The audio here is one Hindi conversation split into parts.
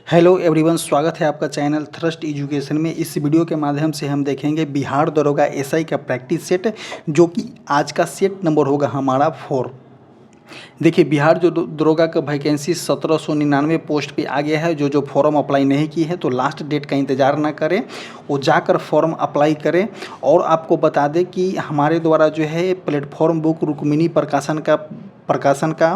हेलो एवरीवन, स्वागत है आपका चैनल थ्रस्ट एजुकेशन में। इस वीडियो के माध्यम से हम देखेंगे बिहार दरोगा एसआई का प्रैक्टिस सेट, जो कि आज का सेट नंबर होगा हमारा 4। देखिए, बिहार जो दरोगा का वैकेंसी 1799 पोस्ट पे आ गया है। जो फॉर्म अप्लाई नहीं की है तो लास्ट डेट का इंतज़ार ना करें, वो जाकर फॉर्म अप्लाई करें। और आपको बता दें कि हमारे द्वारा जो है प्लेटफॉर्म बुक रुक्मिणी प्रकाशन का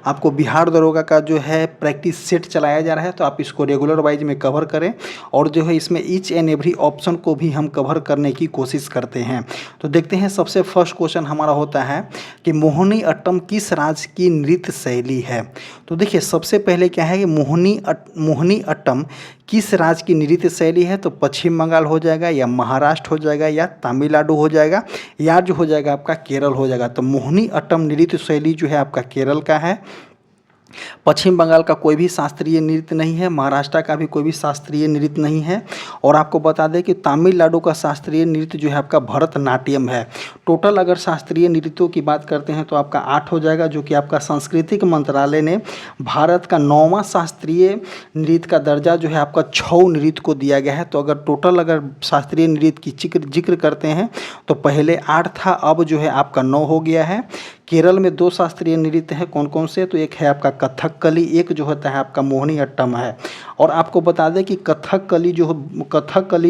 आपको बिहार दरोगा का जो है प्रैक्टिस सेट चलाया जा रहा है, तो आप इसको रेगुलर वाइज में कवर करें। और जो है इसमें ईच एंड एवरी ऑप्शन को भी हम कवर करने की कोशिश करते हैं। तो देखते हैं, सबसे फर्स्ट क्वेश्चन हमारा होता है कि मोहिनी अट्टम किस राज्य की नृत्य शैली है। तो देखिए, सबसे पहले क्या है कि मोहिनी अट्टम किस राज्य की नृत्य शैली है। तो पश्चिम बंगाल हो जाएगा, या महाराष्ट्र हो जाएगा, या तमिलनाडु हो जाएगा, या जो हो जाएगा आपका केरल हो जाएगा। तो मोहिनी अट्टम नृत्य शैली जो है आपका केरल का है। पश्चिम बंगाल का कोई भी शास्त्रीय नृत्य नहीं है, महाराष्ट्र का भी कोई भी शास्त्रीय नृत्य नहीं है। और आपको बता दें कि तमिलनाडु का शास्त्रीय नृत्य जो है आपका भरतनाट्यम है। टोटल अगर शास्त्रीय नृत्यों की बात करते हैं तो आपका 8 हो जाएगा, जो कि आपका सांस्कृतिक मंत्रालय ने भारत का 9वां शास्त्रीय नृत्य का दर्जा जो है आपका 6 नृत्य को दिया गया है। तो अगर शास्त्रीय नृत्य की जिक्र करते हैं तो पहले 8 था, अब जो है आपका 9 हो गया है। केरल में 2 शास्त्रीय नृत्य हैं, कौन कौन से, तो एक है आपका कथकली, एक जो होता है आपका मोहिनी अट्टम है। और आपको बता दें कि कथकली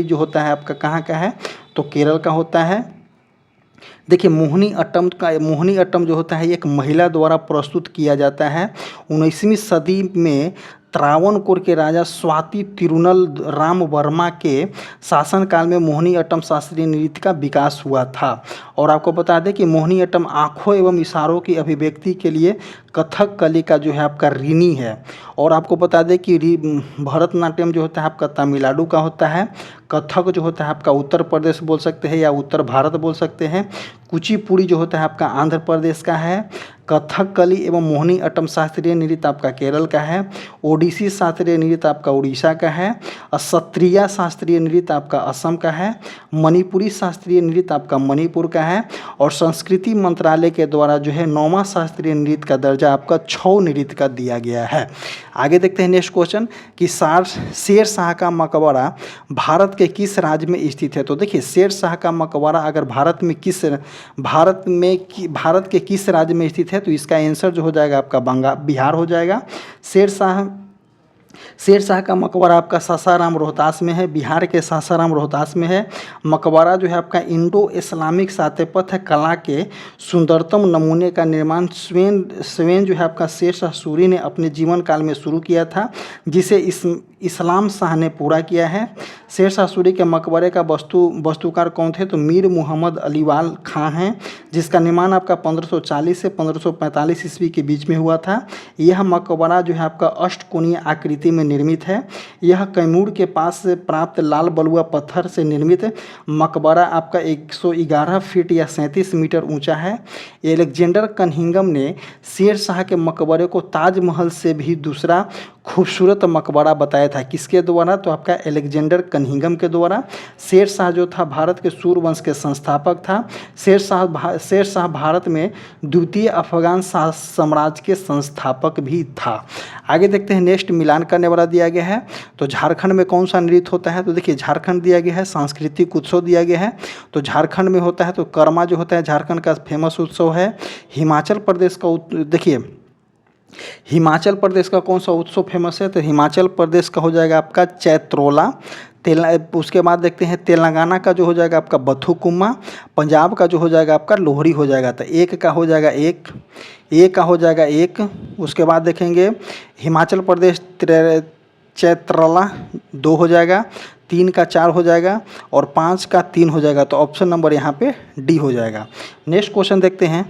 जो होता है आपका कहाँ का है, तो केरल का होता है। देखिए, मोहिनी अट्टम जो होता है एक महिला द्वारा प्रस्तुत किया जाता है। 19वीं सदी में त्रावणकोर के राजा स्वाति तिरुनल राम वर्मा के शासनकाल में मोहिनी अट्टम शास्त्रीय नृत्य का विकास हुआ था। और आपको बता दें कि मोहिनी अट्टम आँखों एवं इशारों की अभिव्यक्ति के लिए कथकली का जो है आपका ऋणी है। और आपको बता दें कि भरतनाट्यम जो होता है आपका तमिलनाडु का होता है। कथक जो होता है आपका उत्तर प्रदेश बोल सकते हैं, या उत्तर भारत बोल सकते हैं। कुचिपुड़ी जो होता है आपका आंध्र प्रदेश का है। कथकली एवं मोहिनी अट्टम शास्त्रीय नृत्य आपका केरल का है। ओडिसी शास्त्रीय नृत्य आपका उड़ीसा का है। सत्रिया शास्त्रीय नृत्य आपका असम का है। मणिपुरी शास्त्रीय नृत्य आपका मणिपुर का है। और संस्कृति मंत्रालय के द्वारा जो है 9वां शास्त्रीय नृत्य का दर्जा आपका 6 नृत्य का दिया गया है। आगे देखते हैं नेक्स्ट क्वेश्चन कि शेर शाह का मकबरा भारत के किस राज्य में स्थित है। तो देखिए, शेर शाह का मकबरा अगर भारत के किस राज्य में स्थित है, तो इसका आंसर जो हो जाएगा आपका बिहार हो जाएगा। शेर शाह का मकबरा आपका सासाराम रोहतास में है, बिहार के सासाराम रोहतास में है। मकबरा जो है आपका इंडो इस्लामिक स्थापत्य कला के सुंदरतम नमूने का निर्माण स्वयं जो है आपका शेर शाह सूरी ने अपने जीवन काल में शुरू किया था, जिसे इस्लाम शाह ने पूरा किया है। शेर शाह सूरी के मकबरे का वास्तुकार कौन थे, तो मीर मोहम्मद अलीवाल खां हैं, जिसका निर्माण आपका 1540 से 1545 ईस्वी के बीच में हुआ था। यह मकबरा जो है आपका अष्टकोणीय आकृति में निर्मित है। यह कैमूर के पास से प्राप्त लाल बलुआ पत्थर से निर्मित मकबरा आपका 111 फीट या 37 मीटर ऊंचा है। एलेक्जेंडर कनिंघम ने शेर शाह के मकबरे को ताजमहल से भी दूसरा खूबसूरत मकबरा बताया था। किसके द्वारा, तो आपका एलेक्जेंडर कनिंघम के द्वारा। शेर शाह जो था भारत के सूर्यवंश के संस्थापक था। शेर शाह भारत में द्वितीय अफगान साम्राज्य के संस्थापक भी था। आगे देखते हैं, नेक्स्ट मिलान करने वाला दिया गया है। तो झारखंड में कौन सा नृत्य होता है, तो देखिए झारखंड दिया गया है, सांस्कृतिक उत्सव दिया गया है। तो झारखंड में होता है तो कर्मा जो होता है झारखंड का फेमस उत्सव है। हिमाचल प्रदेश का कौन सा उत्सव फेमस है, तो हिमाचल प्रदेश का हो जाएगा आपका चैत्रोला। उसके बाद देखते हैं तेलंगाना का जो हो जाएगा आपका बथुकुम्मा। पंजाब का जो हो जाएगा आपका लोहड़ी हो जाएगा। तो एक का हो जाएगा एक। उसके बाद देखेंगे हिमाचल प्रदेश चैत्रला 2 हो जाएगा, 3 का 4 हो जाएगा, और 5 का 3 हो जाएगा। तो ऑप्शन नंबर यहाँ पे डी हो जाएगा। नेक्स्ट क्वेश्चन देखते हैं।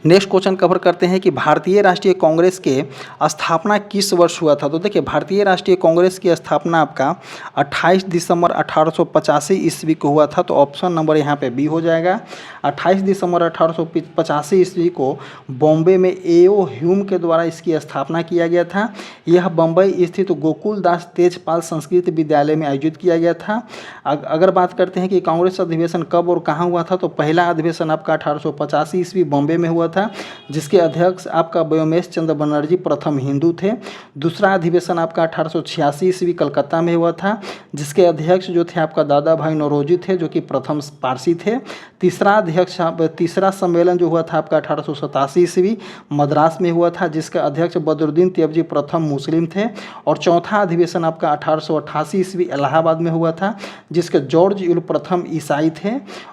नेक्स्ट क्वेश्चन कवर करते हैं कि भारतीय राष्ट्रीय कांग्रेस के स्थापना किस वर्ष हुआ था। तो देखिए, भारतीय राष्ट्रीय कांग्रेस की स्थापना आपका 28 दिसंबर 1885 ईस्वी को हुआ था। तो ऑप्शन नंबर यहाँ पे बी हो जाएगा। 28 दिसंबर 1885 ईस्वी को बॉम्बे में ए.ओ. ह्यूम के द्वारा इसकी स्थापना किया गया था। यह बम्बई स्थित गोकुल दास तेजपाल संस्कृत विद्यालय में आयोजित किया गया था। अगर बात करते हैं कि कांग्रेस अधिवेशन कब और कहाँ हुआ था, तो पहला अधिवेशन आपका 1885 ईस्वी बॉम्बे में हुआ था, जिसके अध्यक्ष आपका व्योमेश चंद्र बनर्जी प्रथम हिंदू थे। दूसरा अधिवेशन आपका 1886 ईस्वी कलकत्ता में हुआ था, जिसके अध्यक्ष जो थे आपका दादा भाई नौरोजी थे, जो कि प्रथम पारसी थे। तीसरा सम्मेलन जो हुआ था आपका 1887 ईस्वी मद्रास में हुआ था, जिसका अध्यक्ष बदरुद्दीन तैयबजी प्रथम मुस्लिम थे। और चौथा अधिवेशन आपका 1888 ईस्वी इलाहाबाद में हुआ था, जिसके जॉर्ज यूल प्रथम ईसाई थे।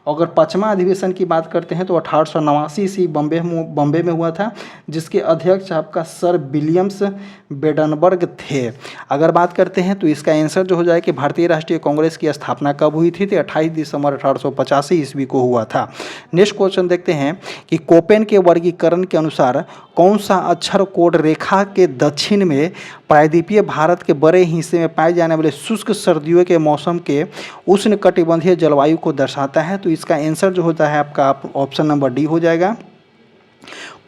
अगर पाँचवा अधिवेशन की बात करते हैं तो 1889 ईस्वी बॉम्बे में हुआ था, जिसके अध्यक्ष आपका सर विलियम्स बेडनबर्ग थे। अगर बात करते हैं तो इसका आंसर जो हो जाए कि भारतीय राष्ट्रीय कांग्रेस की स्थापना कब हुई थी, तो 28 दिसंबर 1885 ईस्वी को हुआ था। नेक्स्ट क्वेश्चन देखते हैं कि कोपेन के वर्गीकरण के अनुसार कौन सा अक्षर कोड रेखा के दक्षिण में प्रायद्वीपीय भारत के बड़े हिस्से में पाए जाने वाले शुष्क सर्दियों के मौसम के उष्णकटिबंधीय जलवायु को दर्शाता है। तो इसका आंसर जो होता है आपका ऑप्शन नंबर डी हो जाएगा।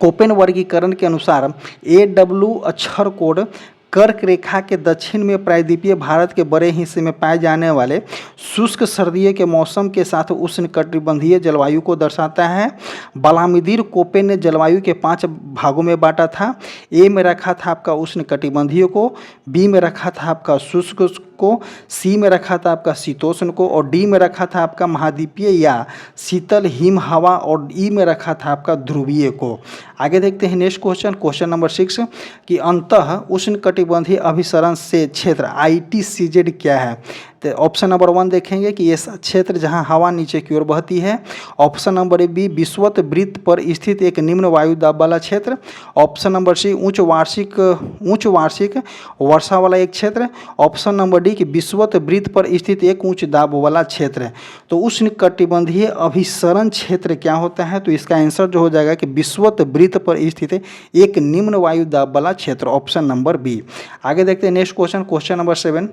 कोपेन वर्गीकरण के अनुसार AW अक्षर कोड कर्क रेखा के दक्षिण में प्रायद्वीपीय भारत के बड़े हिस्से में पाए जाने वाले शुष्क सर्दियों के मौसम के साथ उष्णकटिबंधीय जलवायु को दर्शाता है। बालामिदीर कोपेन ने जलवायु के 5 भागों में बांटा था। ए में रखा था आपका उष्णकटिबंधीय को, बी में रखा था आपका शुष्क को, सी में रखा था आपका शीतोष्ण को, और डी में रखा था आपका महाद्वीपीय या शीतल हिम हवा, और ई में रखा था आपका ध्रुवीय को। आगे देखते हैं नेक्स्ट क्वेश्चन नंबर 6 कि अंतः उष्णकटिबंधीय अभिसरण से क्षेत्र ITCZ क्या है। तो ऑप्शन नंबर 1 देखेंगे कि ये क्षेत्र जहां हवा नीचे की ओर बहती है। ऑप्शन नंबर बी विषुवत वृत्त पर स्थित एक निम्न वायु दाब वाला क्षेत्र। ऑप्शन नंबर सी उच्च वार्षिक वर्षा वाला एक क्षेत्र। ऑप्शन नंबर डी कि विषुवत वृत्त पर स्थित एक उच्च दाब वाला क्षेत्र। तो उष्णकटिबंधीय अभिसरण क्षेत्र क्या होता है, तो इसका आंसर जो हो जाएगा कि विषुवत वृत्त पर स्थित एक निम्न वायु दाब वाला क्षेत्र, ऑप्शन नंबर बी। आगे देखते हैं नेक्स्ट क्वेश्चन नंबर 7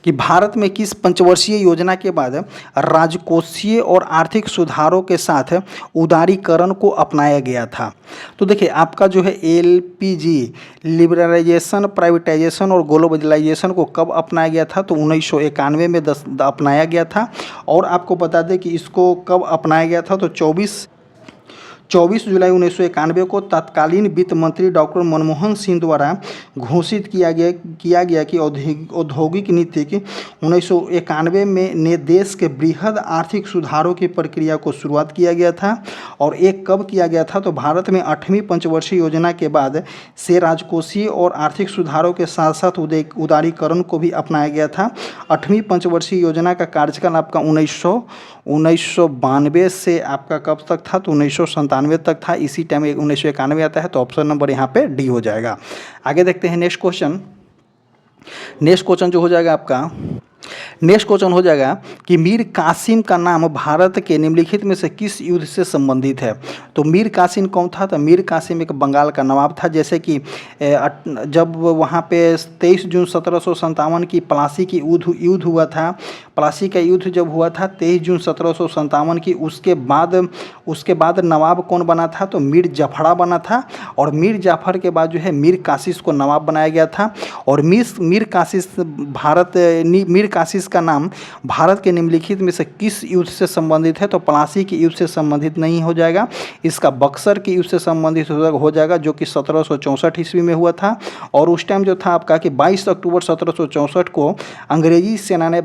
कि भारत में किस पंचवर्षीय योजना के बाद राजकोषीय और आर्थिक सुधारों के साथ उदारीकरण को अपनाया गया था। तो देखिए आपका जो है LPG लिबरलाइजेशन, प्राइवेटाइजेशन और ग्लोबलाइजेशन को कब अपनाया गया था, तो 1991 में अपनाया गया था। और आपको बता दें कि इसको कब अपनाया गया था, तो 24 जुलाई 1991 को तत्कालीन वित्त मंत्री डॉक्टर मनमोहन सिंह द्वारा घोषित किया गया कि औद्योगिक नीति की 1991 में ने देश के बृहद आर्थिक सुधारों की प्रक्रिया को शुरुआत किया गया था। और एक कब किया गया था, तो भारत में 8वीं पंचवर्षीय योजना के बाद से राजकोषीय और आर्थिक सुधारों के साथ साथ उदारीकरण को भी अपनाया गया था। 8वीं पंचवर्षीय योजना का कार्यकाल आपका 1992 से आपका कब तक था, तो 1997 तक था। इसी टाइम 1991 आता है, तो ऑप्शन नंबर यहाँ पे डी हो जाएगा। आगे देखते हैं नेक्स्ट क्वेश्चन जो हो जाएगा आपका नेक्स्ट क्वेश्चन हो जाएगा कि मीर कासिम का नाम भारत के निम्नलिखित में से किस युद्ध से संबंधित है। तो मीर कासिम कौन था, तो मीर कासिम एक बंगाल का नवाब था। जैसे कि जब वहाँ पे 23 जून 1757 की प्लासी की युद्ध हुआ था, प्लासी का युद्ध जब हुआ था 23 जून 1757 की, उसके बाद नवाब कौन बना था, तो मीर जाफरा बना था। और मीर जाफर के बाद जो है मीर कासिस को नवाब बनाया गया था। और मीर कासिस का नाम भारत के निम्नलिखित में से किस युद्ध से संबंधित है, तो प्लासी के युद्ध से संबंधित नहीं हो जाएगा, इसका बक्सर के युद्ध से संबंधित हो जाएगा, जो कि 1764 ईस्वी में हुआ था। और उस टाइम जो था आपका कि 22 अक्टूबर 1764 को अंग्रेजी सेना ने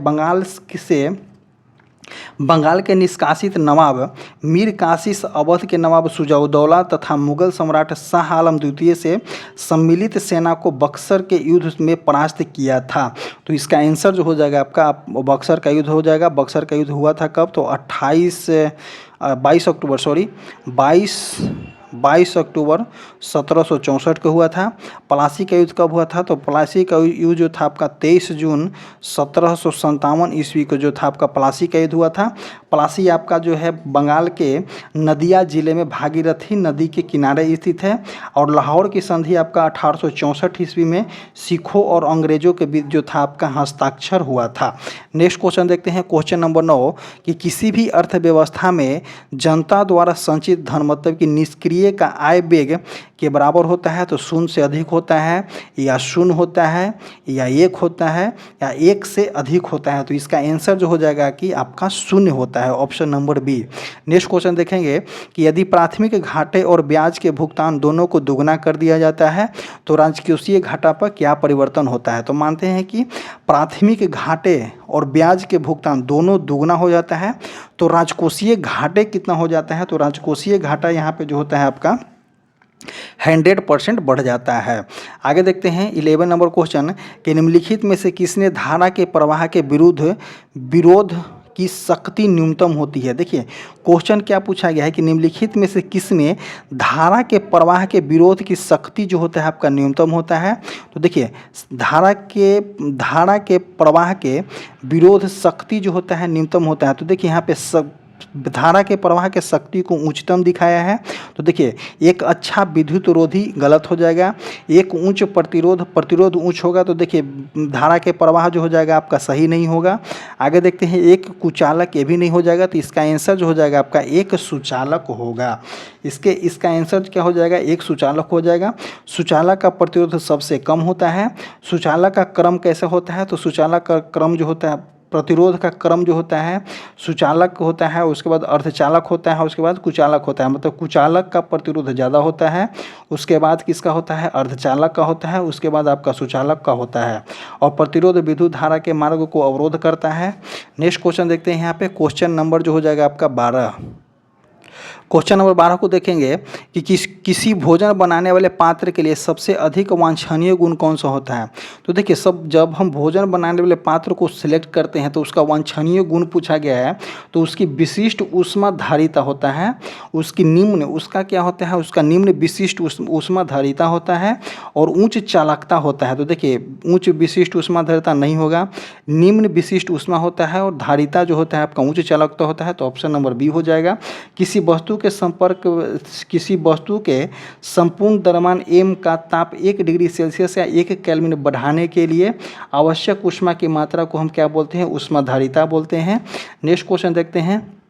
बंगाल के निष्कासित नवाब मीर कासिस, अवध के नवाब सुजाउद्दौला तथा मुगल सम्राट शाह आलम द्वितीय से सम्मिलित सेना को बक्सर के युद्ध में परास्त किया था। तो इसका आंसर जो हो जाएगा आपका बक्सर का युद्ध हो जाएगा। बक्सर का युद्ध हुआ था कब, तो 22 अक्टूबर 1764 को हुआ था। प्लासी का युद्ध कब हुआ था, तो प्लासी का युद्ध जो था आपका 23 जून 1757 ईस्वी को जो था आपका प्लासी का युद्ध हुआ था। प्लासी आपका जो है बंगाल के नदिया जिले में भागीरथी नदी के किनारे स्थित है। और लाहौर की संधि आपका 1864 ईस्वी में सिखों और अंग्रेजों के बीच जो था आपका हस्ताक्षर हुआ था। नेक्स्ट क्वेश्चन देखते हैं क्वेश्चन नंबर 9 कि किसी भी अर्थव्यवस्था में जनता द्वारा संचित धन मतलब कि निष्क्रिय का आय वेग के बराबर होता है तो शून्य से अधिक होता है, या शून्य होता है, या 1 होता है, या 1 से अधिक होता है। तो इसका आंसर जो हो जाएगा कि आपका शून्य होता है, option number B. Next question देखेंगे कि यदि प्राथमिक घाटे और ब्याज के भुगतान दोनों को दुगना कर दिया जाता है तो राजकोषीय घाटा पर क्या परिवर्तन होता है। तो मानते हैं कि प्राथमिक घाटे और ब्याज के भुगतान दोनों दुगना हो जाता है तो राजकोषीय घाटे कितना हो जाता है। तो राजकोषीय घाटा यहाँ पे जो होता है आपका 100% बढ़ जाता है। आगे देखते हैं 11 नंबर क्वेश्चन कि निम्नलिखित में से किसने धारा के प्रवाह के विरोध की शक्ति न्यूनतम होती है। देखिए क्वेश्चन क्या पूछा गया है कि निम्नलिखित में से किसमें धारा के प्रवाह के विरोध की शक्ति जो होता है आपका न्यूनतम होता है। तो देखिए धारा के प्रवाह के विरोध शक्ति जो होता है न्यूनतम होता है। तो देखिए यहाँ पे धारा के प्रवाह के शक्ति को उच्चतम दिखाया है। तो देखिए एक अच्छा विद्युत रोधी गलत हो जाएगा, एक उच्च प्रतिरोध उच्च होगा तो देखिए धारा के प्रवाह जो हो जाएगा आपका सही नहीं होगा। आगे देखते हैं एक कुचालक, ये भी नहीं हो जाएगा। तो इसका आंसर जो हो जाएगा आपका एक सुचालक होगा। इसका आंसर क्या हो जाएगा, एक सुचालक हो जाएगा। सुचालक का प्रतिरोध सबसे कम होता है। सुचालक का क्रम कैसे होता है। तो सुचालक का क्रम जो होता है, प्रतिरोध का क्रम जो होता है सुचालक होता है, उसके बाद अर्धचालक होता है, उसके बाद कुचालक होता है। मतलब कुचालक का प्रतिरोध ज़्यादा होता है, उसके बाद किसका होता है, अर्धचालक का होता है, उसके बाद आपका सुचालक का होता है। और प्रतिरोध विद्युत धारा के मार्ग को अवरोध करता है। नेक्स्ट क्वेश्चन देखते हैं यहाँ पे, क्वेश्चन नंबर जो हो जाएगा आपका 12। क्वेश्चन नंबर 12 को देखेंगे कि किसी भोजन बनाने वाले पात्र के लिए सबसे अधिक वांछनीय गुण कौन सा होता है। तो देखिए जब हम भोजन बनाने वाले पात्र को सिलेक्ट करते हैं तो उसका वांछनीय गुण पूछा गया है। तो उसकी विशिष्ट ऊष्माधारिता होता है, उसका क्या होता है, उसका निम्न विशिष्ट ऊष्माधारिता होता है और उच्च चालकता होता है। तो देखिए उच्च विशिष्ट ऊष्माधारिता नहीं होगा, निम्न विशिष्ट ऊष्मा होता है और धारिता जो होता है आपका उच्च चालकता होता है। तो ऑप्शन नंबर बी हो जाएगा। किसी वस्तु के संपूर्ण द्रव्यमान m का ताप 1 डिग्री सेल्सियस या 1 केल्विन बढ़ाने के लिए आवश्यक ऊष्मा की मात्रा को हम क्या बोलते हैं, ऊष्माधारिता बोलते हैं। नेक्स्ट क्वेश्चन देखते हैं,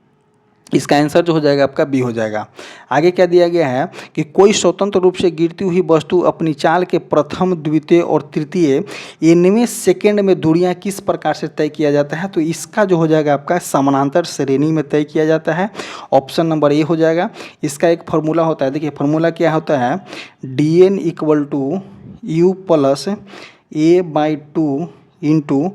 इसका आंसर जो हो जाएगा आपका बी हो जाएगा। आगे क्या दिया गया है कि कोई स्वतंत्र रूप से गिरती हुई वस्तु अपनी चाल के प्रथम, द्वितीय और तृतीय इनमें सेकेंड में दूरियां किस प्रकार से तय किया जाता है। तो इसका जो हो जाएगा आपका समानांतर श्रेणी में तय किया जाता है। ऑप्शन नंबर ए हो जाएगा। इसका एक फार्मूला होता है, देखिए फार्मूला क्या होता है, dn = u + a/2 ×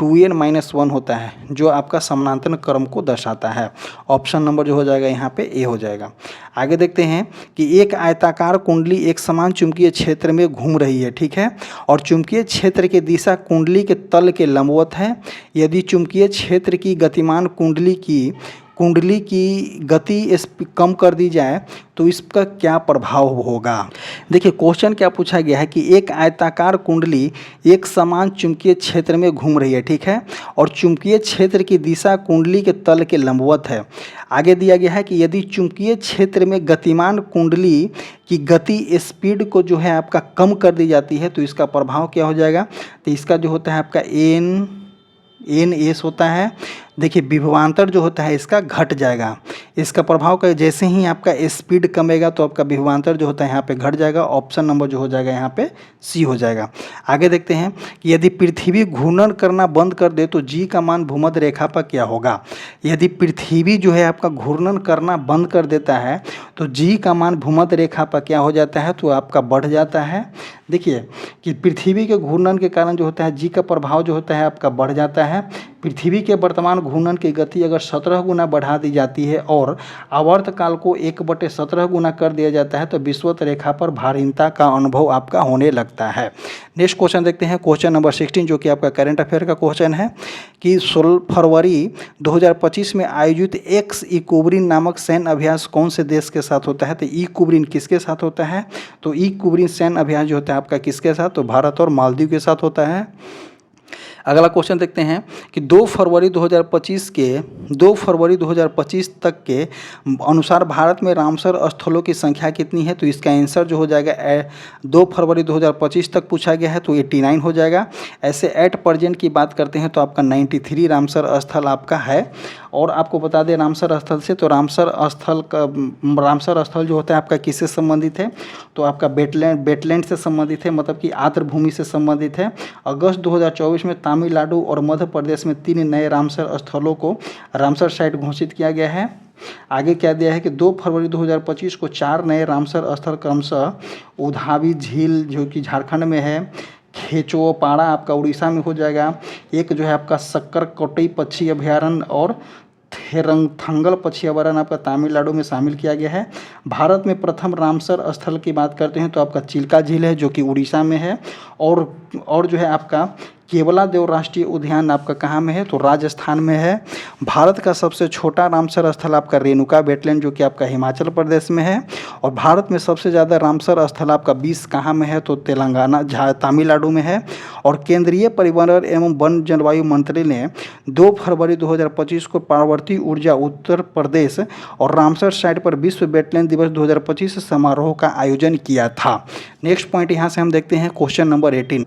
2n-1 होता है, जो आपका समानांतर क्रम को दर्शाता है। ऑप्शन नंबर जो हो जाएगा यहाँ पे ए हो जाएगा। आगे देखते हैं कि एक आयताकार कुंडली एक समान चुंबकीय क्षेत्र में घूम रही है, ठीक है, और चुंबकीय क्षेत्र की दिशा कुंडली के तल के लंबवत है। यदि चुंबकीय क्षेत्र की गतिमान कुंडली की गति कम कर दी जाए तो इसका क्या प्रभाव होगा। देखिए क्वेश्चन क्या पूछा गया है कि एक आयताकार कुंडली एक समान चुंबकीय क्षेत्र में घूम रही है, ठीक है, और चुंबकीय क्षेत्र की दिशा कुंडली के तल के लंबवत है। आगे दिया गया है कि यदि चुंबकीय क्षेत्र में गतिमान कुंडली की गति स्पीड को जो है आपका कम कर दी जाती है तो इसका प्रभाव क्या हो जाएगा। तो इसका जो होता है आपका एन एस होता है। देखिए विभवांतर जो होता है इसका घट जाएगा। इसका प्रभाव का जैसे ही आपका स्पीड कमेगा तो आपका विभवांतर जो होता है यहाँ पे घट जाएगा। ऑप्शन नंबर जो हो जाएगा यहाँ पे सी हो जाएगा। आगे देखते हैं कि यदि पृथ्वी घूर्णन करना बंद कर दे तो जी का मान भूमध्य रेखा पर क्या होगा। यदि पृथ्वी जो है आपका घूर्णन करना बंद कर देता है तो जी का मान भूमध्य रेखा पर क्या हो जाता है, तो आपका बढ़ जाता है। देखिए कि पृथ्वी के घूर्णन के कारण जो होता है जी का प्रभाव जो होता है आपका बढ़ जाता है। पृथ्वी के वर्तमान घूर्णन की गति अगर 17 गुना बढ़ा दी जाती है और आवर्तकाल को 1/17 गुना कर दिया जाता है तो विषुवत रेखा पर भारीनता का अनुभव आपका होने लगता है। नेक्स्ट क्वेश्चन देखते हैं, क्वेश्चन नंबर 16 जो कि आपका करंट अफेयर का क्वेश्चन है कि 16 फरवरी 2025 में आयोजित एक्स इक्विब्रिन नामक सैन्य अभ्यास कौन से देश के साथ होता है। तो इक्विब्रिन किसके साथ होता है, तो इक्विब्रिन सैन्य अभ्यास जो होता है आपका किसके साथ, तो भारत और मालदीव के साथ होता है। अगला क्वेश्चन देखते हैं कि 2 फरवरी 2025 तक के अनुसार भारत में रामसर स्थलों की संख्या कितनी है। तो इसका आंसर जो हो जाएगा 2 फरवरी 2025 तक पूछा गया है तो 89 हो जाएगा। ऐसे एट प्रेजेंट की बात करते हैं तो आपका 93 रामसर स्थल आपका है। और आपको बता दें रामसर स्थल से, तो रामसर स्थल जो होता है आपका किससे संबंधित है, तो आपका वेटलैंड से संबंधित है, मतलब कि आर्द्र भूमि से संबंधित है। अगस्त 2024 में तमिलनाडु और मध्य प्रदेश में 3 नए रामसर स्थलों को रामसर साइट घोषित किया गया है। आगे क्या दिया है कि 2 फरवरी 2025 को 4 नए रामसर स्थल क्रमशः उधावी झील जो कि झारखंड में है, खेचोपाड़ा आपका उड़ीसा में हो जाएगा, एक जो है आपका सक्करकोटई पक्षी अभयारण्य और थेरंगथंगल पक्षी अभयारण्य आपका तमिलनाडु में शामिल किया गया है। भारत में प्रथम रामसर स्थल की बात करते हैं तो आपका चिल्का झील है जो कि उड़ीसा में है, और जो है आपका केवलादेव राष्ट्रीय उद्यान आपका कहाँ में है, तो राजस्थान में है। भारत का सबसे छोटा रामसर स्थल आपका रेणुका वेटलैंड जो कि आपका हिमाचल प्रदेश में है। और भारत में सबसे ज़्यादा रामसर स्थल आपका 20 कहाँ में है, तो तमिलनाडु में है। और केंद्रीय पर्यावरण एवं वन जलवायु मंत्री ने 2 फरवरी 2025 को पार्वती ऊर्जा उत्तर प्रदेश और रामसर साइट पर विश्व वेटलैंड दिवस 2025 समारोह का आयोजन किया था। नेक्स्ट पॉइंट यहाँ से हम देखते हैं क्वेश्चन नंबर 18।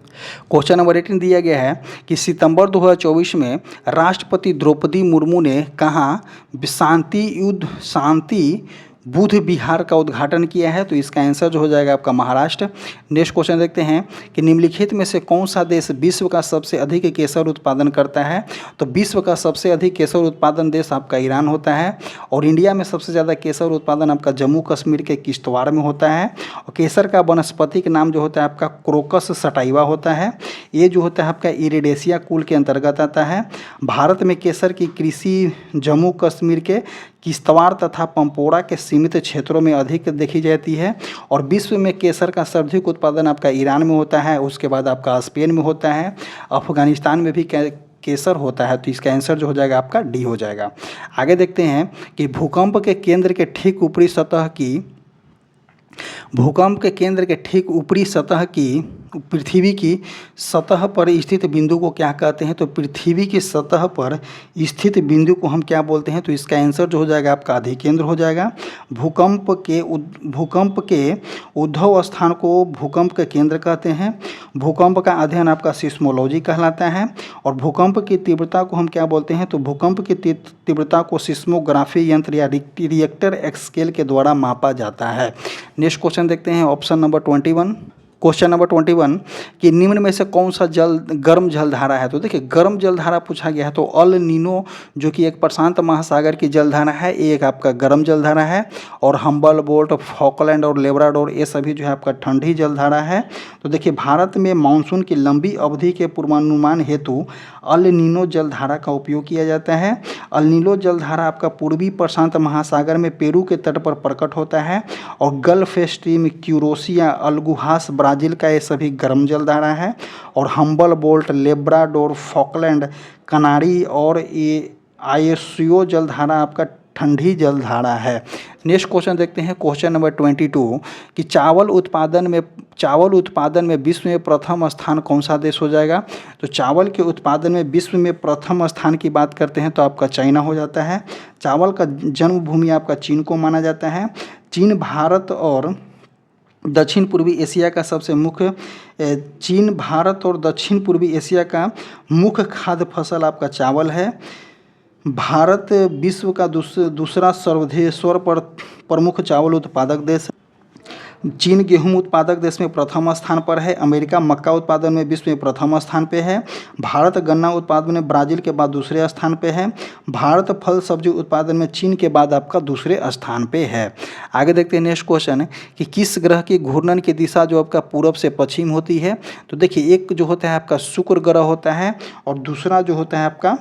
क्वेश्चन नंबर 18 दिया गया है कि सितंबर 2024 में राष्ट्रपति द्रौपदी मुर्मू ने कहाँ शांति बुद्ध विहार का उद्घाटन किया है, तो इसका आंसर जो हो जाएगा आपका महाराष्ट्र। नेक्स्ट क्वेश्चन देखते हैं कि निम्नलिखित में से कौन सा देश विश्व का सबसे अधिक केसर उत्पादन करता है, तो विश्व का सबसे अधिक केसर उत्पादन देश आपका ईरान होता है। और इंडिया में सबसे ज़्यादा केसर उत्पादन आपका जम्मू कश्मीर के किश्तवाड़ में होता है। और केसर का वनस्पतिक नाम जो होता है आपका क्रोकस सटाइवा होता है। ये जो होता है आपका इरिडेसिया कुल के अंतर्गत आता है। भारत में केसर की कृषि जम्मू कश्मीर के किश्तवाड़ तथा पंपोरा के सीमित क्षेत्रों में अधिक देखी जाती है। और विश्व में केसर का सर्वाधिक उत्पादन आपका ईरान में होता है, उसके बाद आपका स्पेन में होता है, अफगानिस्तान में भी केसर होता है। तो इसका आंसर जो हो जाएगा आपका डी हो जाएगा। आगे देखते हैं कि भूकंप के केंद्र के ठीक ऊपरी सतह की पृथ्वी की सतह पर स्थित बिंदु को क्या कहते हैं, तो पृथ्वी की सतह पर स्थित बिंदु को हम क्या बोलते हैं, तो इसका आंसर जो हो जाएगा आपका अधिकेंद्र हो जाएगा। भूकंप के उद्भव स्थान को भूकंप के केंद्र कहते हैं। भूकंप का अध्ययन आपका सिस्मोलॉजी कहलाता है। और भूकंप की तीव्रता को हम क्या बोलते हैं, तो भूकंप की तीव्रता को सिस्मोग्राफी यंत्र या रिएक्टर स्केल के द्वारा मापा जाता है। नेक्स्ट क्वेश्चन देखते हैं ऑप्शन नंबर 21। क्वेश्चन नंबर 21 कि निम्न में से कौन सा गर्म जलधारा है, तो देखिए गर्म जलधारा पूछा गया है, तो अल नीनो जो कि एक प्रशांत महासागर की जलधारा है, एक आपका गर्म जलधारा है। और हम्बलबोल्ट, फॉकलैंड और लेब्राडोर ये सभी जो है आपका ठंडी जलधारा है। तो देखिए भारत में मानसून की लंबी अवधि के पूर्वानुमान हेतु अल नीनो जलधारा का उपयोग किया जाता है। अल नीनो जलधारा आपका पूर्वी प्रशांत महासागर में पेरू के तट पर प्रकट होता है। और गल्फ स्ट्रीम, क्यूरोसिया, अल्गुहास ब्राज़ील का ये सभी गर्म जलधारा है। और हम्बलबोल्ट, लेब्राडोर, फॉकलैंड, कनारी और ये आयसियो जलधारा आपका ठंडी जलधारा है। नेक्स्ट क्वेश्चन देखते हैं क्वेश्चन नंबर 22 कि चावल उत्पादन में विश्व में प्रथम स्थान कौन सा देश हो जाएगा, तो चावल के उत्पादन में विश्व में प्रथम स्थान की बात करते हैं तो आपका चाइना हो जाता है। चावल का जन्मभूमि आपका चीन को माना जाता है। चीन भारत और दक्षिण पूर्वी एशिया का मुख्य खाद्य फसल आपका चावल है। भारत विश्व का दूसरा सर्वोच्च प्रमुख चावल उत्पादक देश है। चीन गेहूं उत्पादक देश में प्रथम स्थान पर है। अमेरिका मक्का उत्पादन में विश्व में प्रथम स्थान पे है। भारत गन्ना उत्पादन में ब्राज़ील के बाद दूसरे स्थान पे है। भारत फल सब्जी उत्पादन में चीन के बाद आपका दूसरे स्थान पे है। आगे देखते हैं नेक्स्ट क्वेश्चन कि किस ग्रह की घूर्णन की दिशा जो आपका पूरब से पश्चिम होती है, तो देखिए एक जो होता है आपका शुक्र ग्रह होता है और दूसरा जो होता है आपका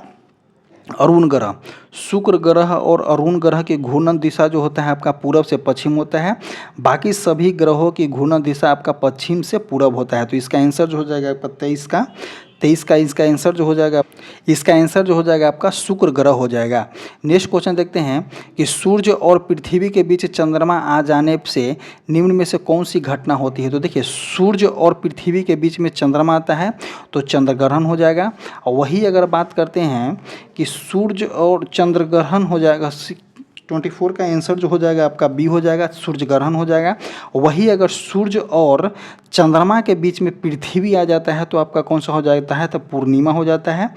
अरुण ग्रह। शुक्र ग्रह और अरुण ग्रह की घूर्णन दिशा जो होता है आपका पूरब से पश्चिम होता है। बाकी सभी ग्रहों की घूर्णन दिशा आपका पश्चिम से पूरब होता है। तो इसका आंसर जो हो जाएगा आपका 23 का इसका आंसर जो हो जाएगा आपका शुक्र ग्रह हो जाएगा। नेक्स्ट क्वेश्चन देखते हैं कि सूर्य और पृथ्वी के बीच चंद्रमा आ जाने से निम्न में से कौन सी घटना होती है, तो देखिए सूर्य और पृथ्वी के बीच में चंद्रमा आता है तो चंद्रग्रहण हो जाएगा। और वही अगर बात करते हैं कि सूर्य और चंद्रग्रहण हो जाएगा, 24 का आंसर जो हो जाएगा आपका बी हो जाएगा, सूर्य ग्रहण हो जाएगा। वही अगर सूर्य और चंद्रमा के बीच में पृथ्वी आ जाता है तो आपका कौन सा हो जाता है, तो पूर्णिमा हो जाता है,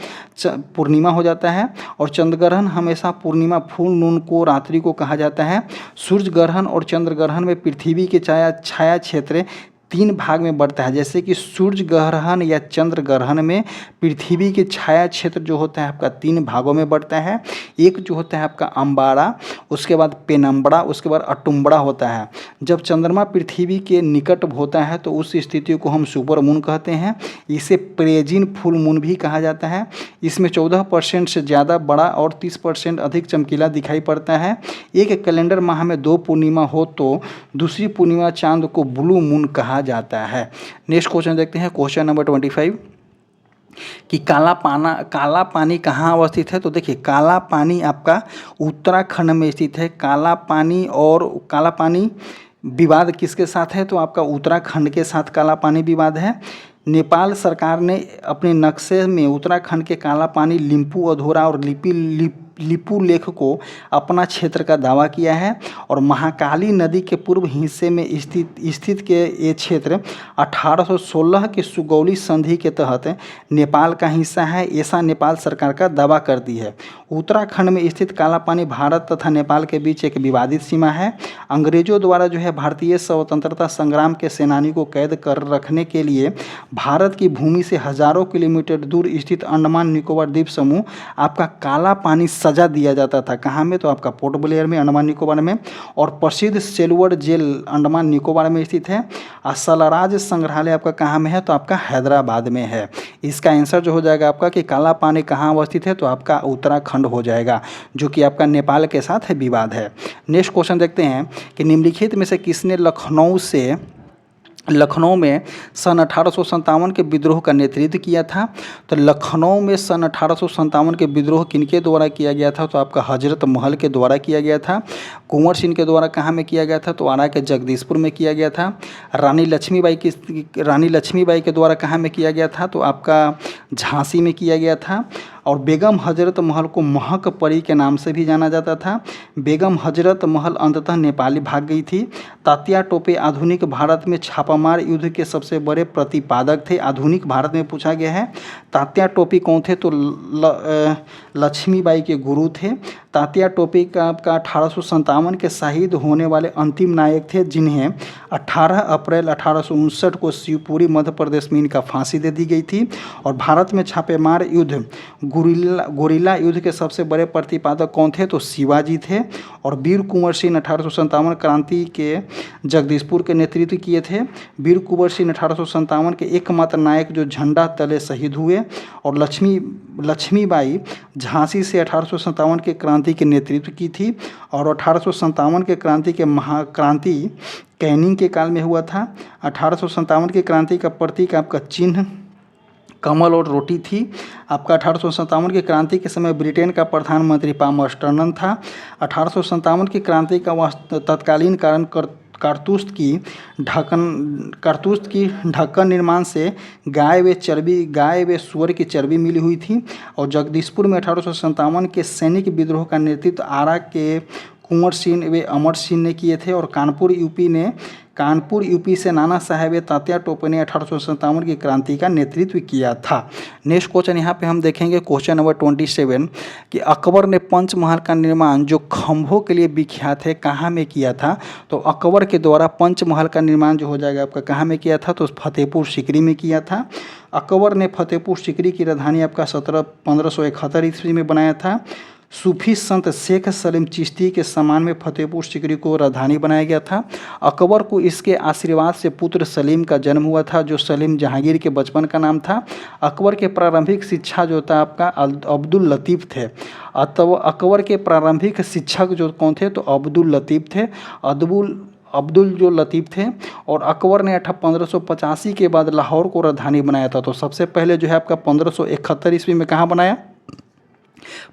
पूर्णिमा हो जाता है। और चंद्र ग्रहण हमेशा पूर्णिमा फुल मून को रात्रि को कहा जाता है। सूर्य ग्रहण और चंद्र ग्रहण में पृथ्वी के छाया क्षेत्र 3 भाग में बढ़ता है। जैसे कि सूर्य ग्रहण या चंद्र ग्रहण में पृथ्वी के छाया क्षेत्र जो होता है आपका 3 भागों में बढ़ता है। एक जो होता है आपका अम्बारा, उसके बाद पेनम्बरा, उसके बाद अटुम्बरा होता है। जब चंद्रमा पृथ्वी के निकट होता है तो उस स्थिति को हम सुपर मून कहते हैं। इसे प्रेजिन फुल मून भी कहा जाता है। इसमें 14% से ज़्यादा बड़ा और 30% अधिक चमकीला दिखाई पड़ता है। एक कैलेंडर माह में 2 पूर्णिमा हो तो दूसरी पूर्णिमा चांद को ब्लू मून कहा जाता है। नेक्स्ट क्वेश्चन देखते हैं, क्वेश्चन नंबर 25 कि काला पानी कहाँ अवस्थित है। तो देखिए काला पानी आपका उत्तराखंड में स्थित है। काला पानी विवाद किसके साथ है, तो आपका उत्तराखंड के साथ काला पानी विवाद है। नेपाल सरकार ने अपने नक्शे में उत्तराखंड के काला पानी, लिम्पू अधोरा और लिपू लेख को अपना क्षेत्र का दावा किया है। और महाकाली नदी के पूर्व हिस्से में स्थित के ये क्षेत्र 1816 के सुगौली संधि के तहत नेपाल का हिस्सा है, ऐसा नेपाल सरकार का दावा कर दी है। उत्तराखंड में स्थित काला पानी भारत तथा नेपाल के बीच एक विवादित सीमा है। अंग्रेजों द्वारा जो है भारतीय स्वतंत्रता संग्राम के सेनानी को कैद कर रखने के लिए भारत की भूमि से हजारों किलोमीटर दूर स्थित अंडमान निकोबार द्वीप समूह आपका काला पानी सजा दिया जाता था। कहाँ में, तो आपका पोर्ट ब्लेयर में, अंडमान निकोबार में। और प्रसिद्ध सेलवर्ड जेल अंडमान निकोबार में स्थित है। और सलराज संग्रहालय आपका कहाँ में है, तो आपका हैदराबाद में है। इसका आंसर जो हो जाएगा आपका कि काला पानी कहाँ अवस्थित है, तो आपका उत्तराखंड हो जाएगा, जो कि आपका नेपाल के साथ विवाद है। नेक्स्ट क्वेश्चन देखते हैं कि निम्नलिखित में से किसने लखनऊ में सन 1857 के विद्रोह का नेतृत्व किया था। तो लखनऊ में सन 1857 के विद्रोह किनके द्वारा किया गया था, तो आपका हजरत महल के द्वारा किया गया था। कुंवर सिंह के द्वारा कहाँ में किया गया था, तो आरा के जगदीशपुर में किया गया था। रानी लक्ष्मीबाई के द्वारा कहाँ में किया गया था, तो आपका झांसी में किया गया था। और बेगम हजरत महल को महक परी के नाम से भी जाना जाता था। बेगम हजरत महल अंततः नेपाली भाग गई थी। तात्या टोपे आधुनिक भारत में छापामार युद्ध के सबसे बड़े प्रतिपादक थे। आधुनिक भारत में पूछा गया है। तात्या टोपे कौन थे, तो लक्ष्मीबाई के गुरु थे। तात्या टोपे का आपका 1857 के शहीद होने वाले अंतिम नायक थे, जिन्हें 18 अप्रैल 1859 को शिवपुरी मध्य प्रदेश में इनका फांसी दे दी गई थी। और भारत में छापेमार युद्ध गोरिल्ला युद्ध के सबसे बड़े प्रतिपादक कौन थे, तो शिवाजी थे। और वीर कुंवर सिंह 1857 क्रांति के जगदीशपुर के नेतृत्व किए थे। वीर कुंवर सिंह 1857 के एकमात्र नायक जो झंडा तले शहीद हुए। और लक्ष्मीबाई झांसी से 1857 के क्रांति के नेतृत्व की थी। और 1857 के क्रांति के महाक्रांति कैनिंग के काल में हुआ था। 1857 की क्रांति का प्रतीक आपका चिन्ह कमल और रोटी थी। आपका 1857 की क्रांति के समय ब्रिटेन का प्रधानमंत्री पाम स्टर्नन था। 1857 की क्रांति का तत्कालीन कारण कारतूस की ढक्कन निर्माण से गाय व सुअर की चर्बी मिली हुई थी। और जगदीशपुर में 1857 के सैनिक विद्रोह का नेतृत्व आरा के कुंवर सिंह व अमर सिंह ने किए थे। और कानपुर यूपी से नाना साहेब तात्या टोपे ने 1857 की क्रांति का नेतृत्व किया था। नेक्स्ट क्वेश्चन यहाँ पे हम देखेंगे, क्वेश्चन नंबर 27 कि अकबर ने पंचमहल का निर्माण जो खंभों के लिए विख्यात है कहाँ में किया था। तो अकबर के द्वारा पंचमहल का निर्माण जो हो जाएगा आपका कहाँ में किया था, तो फतेहपुर सीकरी में किया था। अकबर ने फतेहपुर सीकरी की राजधानी आपका 1571 ईस्वी में बनाया था। सूफी संत शेख सलीम चिश्ती के सम्मान में फतेहपुर सीकरी को राजधानी बनाया गया था। अकबर को इसके आशीर्वाद से पुत्र सलीम का जन्म हुआ था, जो सलीम जहांगीर के बचपन का नाम था। अकबर के प्रारंभिक शिक्षा जो था आपका अब्दुल लतीफ़ थे। अकबर के प्रारंभिक शिक्षक जो कौन थे, तो अब्दुल लतीफ़ थे। अब्दुल जो लतीफ़ थे। और अकबर ने 1585 के बाद लाहौर को राजधानी बनाया था। तो सबसे पहले जो है आपका 1571 ईस्वी में कहाँ बनाया,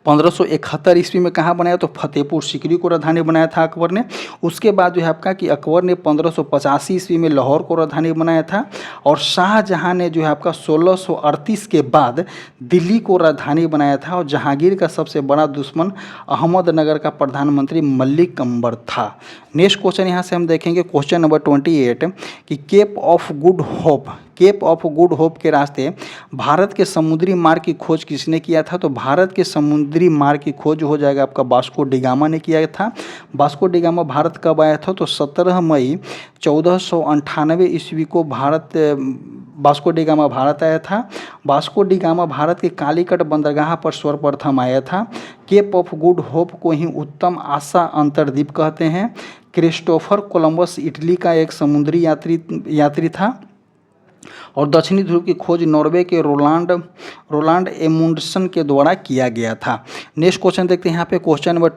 1571 ईस्वी में कहाँ बनाया, तो फतेहपुर सीकरी को राजधानी बनाया था अकबर ने। उसके बाद जो है आपका कि अकबर ने 1585 ईस्वी में लाहौर को राजधानी बनाया था, और शाहजहां ने जो है आपका 1638 के बाद दिल्ली को राजधानी बनाया था, और जहांगीर का सबसे बड़ा दुश्मन अहमदनगर का प्रधानमंत्री मलिक अंबर था। नेक्स्ट क्वेश्चन यहाँ से हम देखेंगे, क्वेश्चन नंबर 28 कि केप ऑफ गुड होप के रास्ते भारत के समुद्री मार्ग की खोज किसने किया था, तो भारत के समुद्री मार्ग की खोज हो जाएगा आपका वास्को डी गामा ने किया था। वास्को डी गामा भारत कब आया था, तो 17 मई 1498 ईस्वी को वास्को डी गामा भारत आया था। वास्को डी गामा भारत के कालीकट बंदरगाह पर सर्वप्रथम आया था। केप ऑफ गुड होप को ही उत्तम आशा अंतर्द्वीप कहते हैं। क्रिस्टोफर कोलंबस इटली का एक समुद्री यात्री था, और दक्षिणी ध्रुव की खोज नॉर्वे के रोलांड एमुंडसन के द्वारा किया गया था। नेक्स्ट क्वेश्चन देखते हैं यहाँ पे, क्वेश्चन नंबर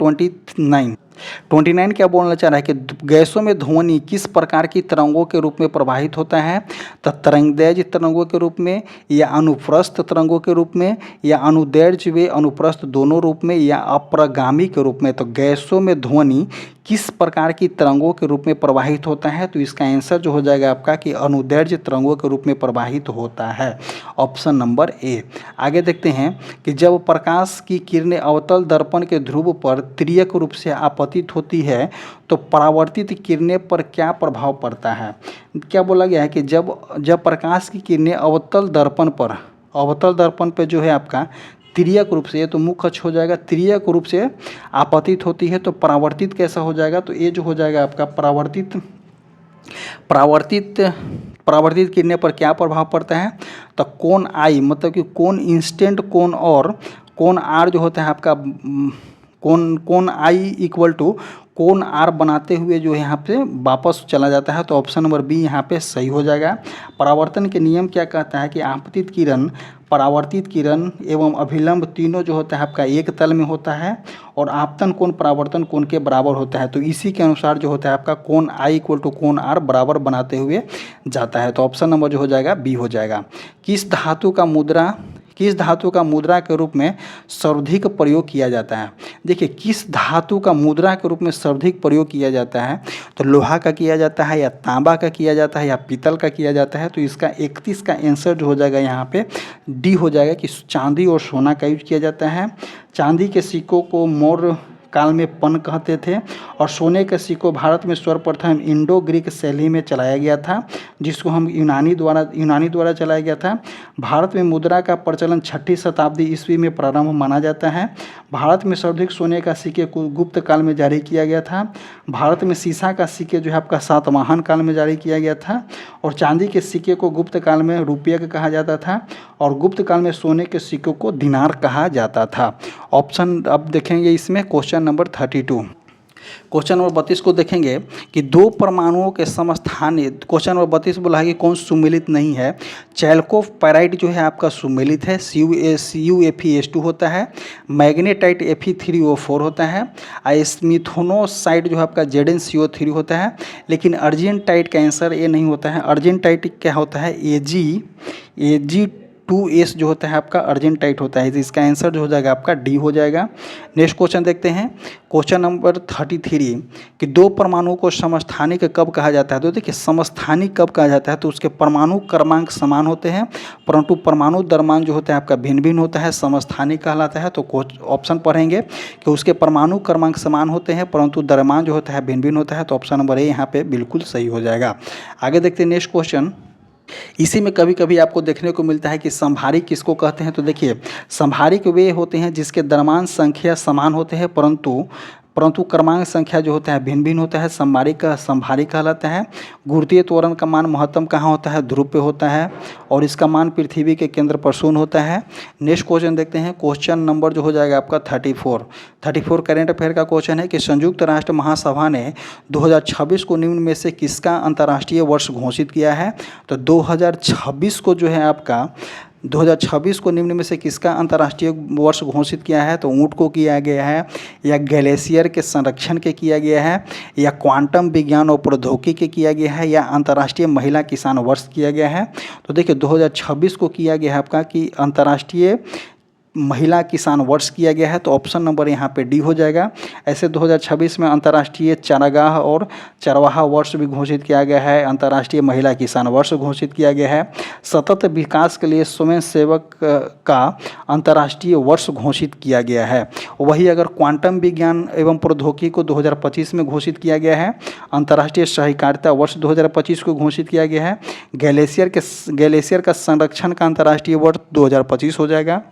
29 क्या बोलना चाह रहा है कि गैसों में ध्वनि किस प्रकार की तरंगों के रूप में प्रवाहित होता है, तो तरंगदैर्घ्य तरंगों के रूप में, या अनुप्रस्थ तरंगों के रूप में, या अनुदैर्घ्य व अनुप्रस्थ दोनों रूप में, या अप्रगामी के रूप में। तो गैसों में ध्वनि किस प्रकार की तरंगों के रूप में प्रवाहित होता है, तो इसका आंसर जो हो जाएगा आपका कि अनुदैर्घ्य तरंगों के रूप में प्रवाहित होता है, ऑप्शन नंबर ए। आगे देखते हैं कि जब प्रकाश की किरणें अवतल दर्पण के ध्रुव पर तिर्यक रूप से आपतित होती है तो परावर्तित किरणें पर क्या प्रभाव पड़ता है। क्या बोला गया है कि जब प्रकाश की किरणें अवतल दर्पण पर जो है आपका तिर्यक रूप से, ये तो मुख्य अक्ष हो जाएगा, तिर्यक रूप से आपतित होती है, तो परावर्तित कैसा हो जाएगा, तो ये जो हो जाएगा आपका परावर्तित किरणें पर क्या प्रभाव पड़ता है, तो कोण आई, मतलब कि कोण इंस्टेंट कोण, और कोण आर जो होता है आपका कोण आई इक्वल टू कोण आर बनाते हुए जो है यहाँ पे वापस चला जाता है। तो ऑप्शन नंबर बी यहाँ पे सही हो जाएगा। परावर्तन के नियम क्या कहता है कि आपतित किरण, परावर्तित किरण एवं अभिलंब तीनों जो होता है आपका एक तल में होता है, और आपतन कोण परावर्तन कोण के बराबर होता है। तो इसी के अनुसार जो होता है आपका कोण आई इक्वल टू कोण आर बराबर बनाते हुए जाता है। तो ऑप्शन नंबर जो हो जाएगा बी हो जाएगा। किस धातु का मुद्रा के रूप में सर्वाधिक प्रयोग किया जाता है। देखिए, किस धातु का मुद्रा के रूप में सर्वाधिक प्रयोग किया जाता है, तो लोहा का किया जाता है, या तांबा का किया जाता है, या पीतल का किया जाता है। तो इसका 31 का आंसर जो हो जाएगा यहाँ पे डी हो जाएगा कि चांदी और सोना का यूज किया जाता है। चांदी के सिक्कों को मौर्य काल में पन कहते थे, और सोने के सिक्कों भारत में सर्वप्रथम इंडो ग्रीक शैली में चलाया गया था, जिसको हम यूनानी द्वारा चलाया गया था। भारत में मुद्रा का प्रचलन 6वीं शताब्दी ईस्वी में प्रारंभ माना जाता है। भारत में सर्वाधिक सोने का सिक्के को गुप्त काल में जारी किया गया था। भारत में सीसा का सिक्के जो है आपका सातवाहन काल में जारी किया गया था, और चांदी के सिक्के को गुप्त काल में रुपये कहा जाता था, और गुप्त काल में सोने के सिक्कों को दिनार कहा जाता था। ऑप्शन अब देखेंगे इसमें क्वेश्चन नंबर 32। क्वेश्चन नंबर 32 को देखेंगे कि दो परमाणुओं के समस्थानिक, क्वेश्चन नंबर 32 बोला है कि कौन सुमेलित नहीं है। चैलकोव पैराइट जो है आपका सुमेलित है, CuFeS2 होता है। मैग्नेटाइट Fe3O4 होता है। स्मिथोनोसाइट जो है आपका ZnCO3 होता है। लेकिन अर्जेंटाइट का आंसर ये नहीं होता है। अर्जेंटाइट क्या होता है, Ag2S जो होता है आपका अर्जेंटाइट होता है। इसका आंसर जो हो जाएगा आपका डी हो जाएगा। नेक्स्ट क्वेश्चन देखते हैं, क्वेश्चन नंबर 33 कि दो परमाणुओं को समस्थानिक कब कहा जाता है। तो देखिए, समस्थानिक कब कहा जाता है, तो उसके परमाणु क्रमांक समान होते हैं, परंतु परमाणु द्रव्यमान जो होता है आपका भिन्न भिन्न होता है, समस्थानिक कहलाता है। तो ऑप्शन पढ़ेंगे कि उसके परमाणु क्रमांक समान होते हैं, परंतु द्रव्यमान जो होता है भिन्न भिन्न होता है। तो ऑप्शन नंबर ए यहाँ पे बिल्कुल सही हो जाएगा। आगे देखते हैं नेक्स्ट क्वेश्चन। इसी में कभी कभी आपको देखने को मिलता है कि संभारिक किसको कहते हैं। तो देखिए, संभारिक वे होते हैं जिसके द्रव्यमान संख्या समान होते हैं, परंतु क्रमांक संख्या जो होता है भिन्न भिन्न होता है। संभारिक कहलाता है। गुरुत्वीय त्वरण का मान महत्तम कहाँ होता है, ध्रुव पे होता है, और इसका मान पृथ्वी के केंद्र पर शून्य होता है। नेक्स्ट क्वेश्चन देखते हैं, क्वेश्चन नंबर जो हो जाएगा आपका 34 करेंट अफेयर का क्वेश्चन है कि संयुक्त राष्ट्र महासभा ने 2026 को निम्न में से किसका अंतर्राष्ट्रीय वर्ष घोषित किया है। तो 2026 को जो है आपका 2026 को निम्न में से किसका अंतर्राष्ट्रीय वर्ष घोषित किया है। तो ऊँट को किया गया है, या ग्लेशियर के संरक्षण के किया गया है, या क्वांटम विज्ञान और प्रौद्योगिकी के किया गया है, या अंतर्राष्ट्रीय महिला किसान वर्ष किया गया है। तो देखिए, 2026 को किया गया है आपका कि अंतर्राष्ट्रीय महिला किसान वर्ष किया गया है, तो ऑप्शन नंबर यहाँ पे डी हो जाएगा। ऐसे 2026 में अंतर्राष्ट्रीय चारागाह और चरवाहा वर्ष भी घोषित किया गया है, अंतर्राष्ट्रीय महिला किसान वर्ष घोषित किया गया है। सतत विकास के लिए स्वयं सेवक का अंतर्राष्ट्रीय वर्ष घोषित किया गया है। वही अगर क्वांटम विज्ञान एवं प्रौद्योगिकी को 2025 में घोषित किया गया है, अंतर्राष्ट्रीय सहकारिता वर्ष 2025 को घोषित किया गया है। ग्लेशियर का संरक्षण का अंतर्राष्ट्रीय वर्ष 2025 हो जाएगा।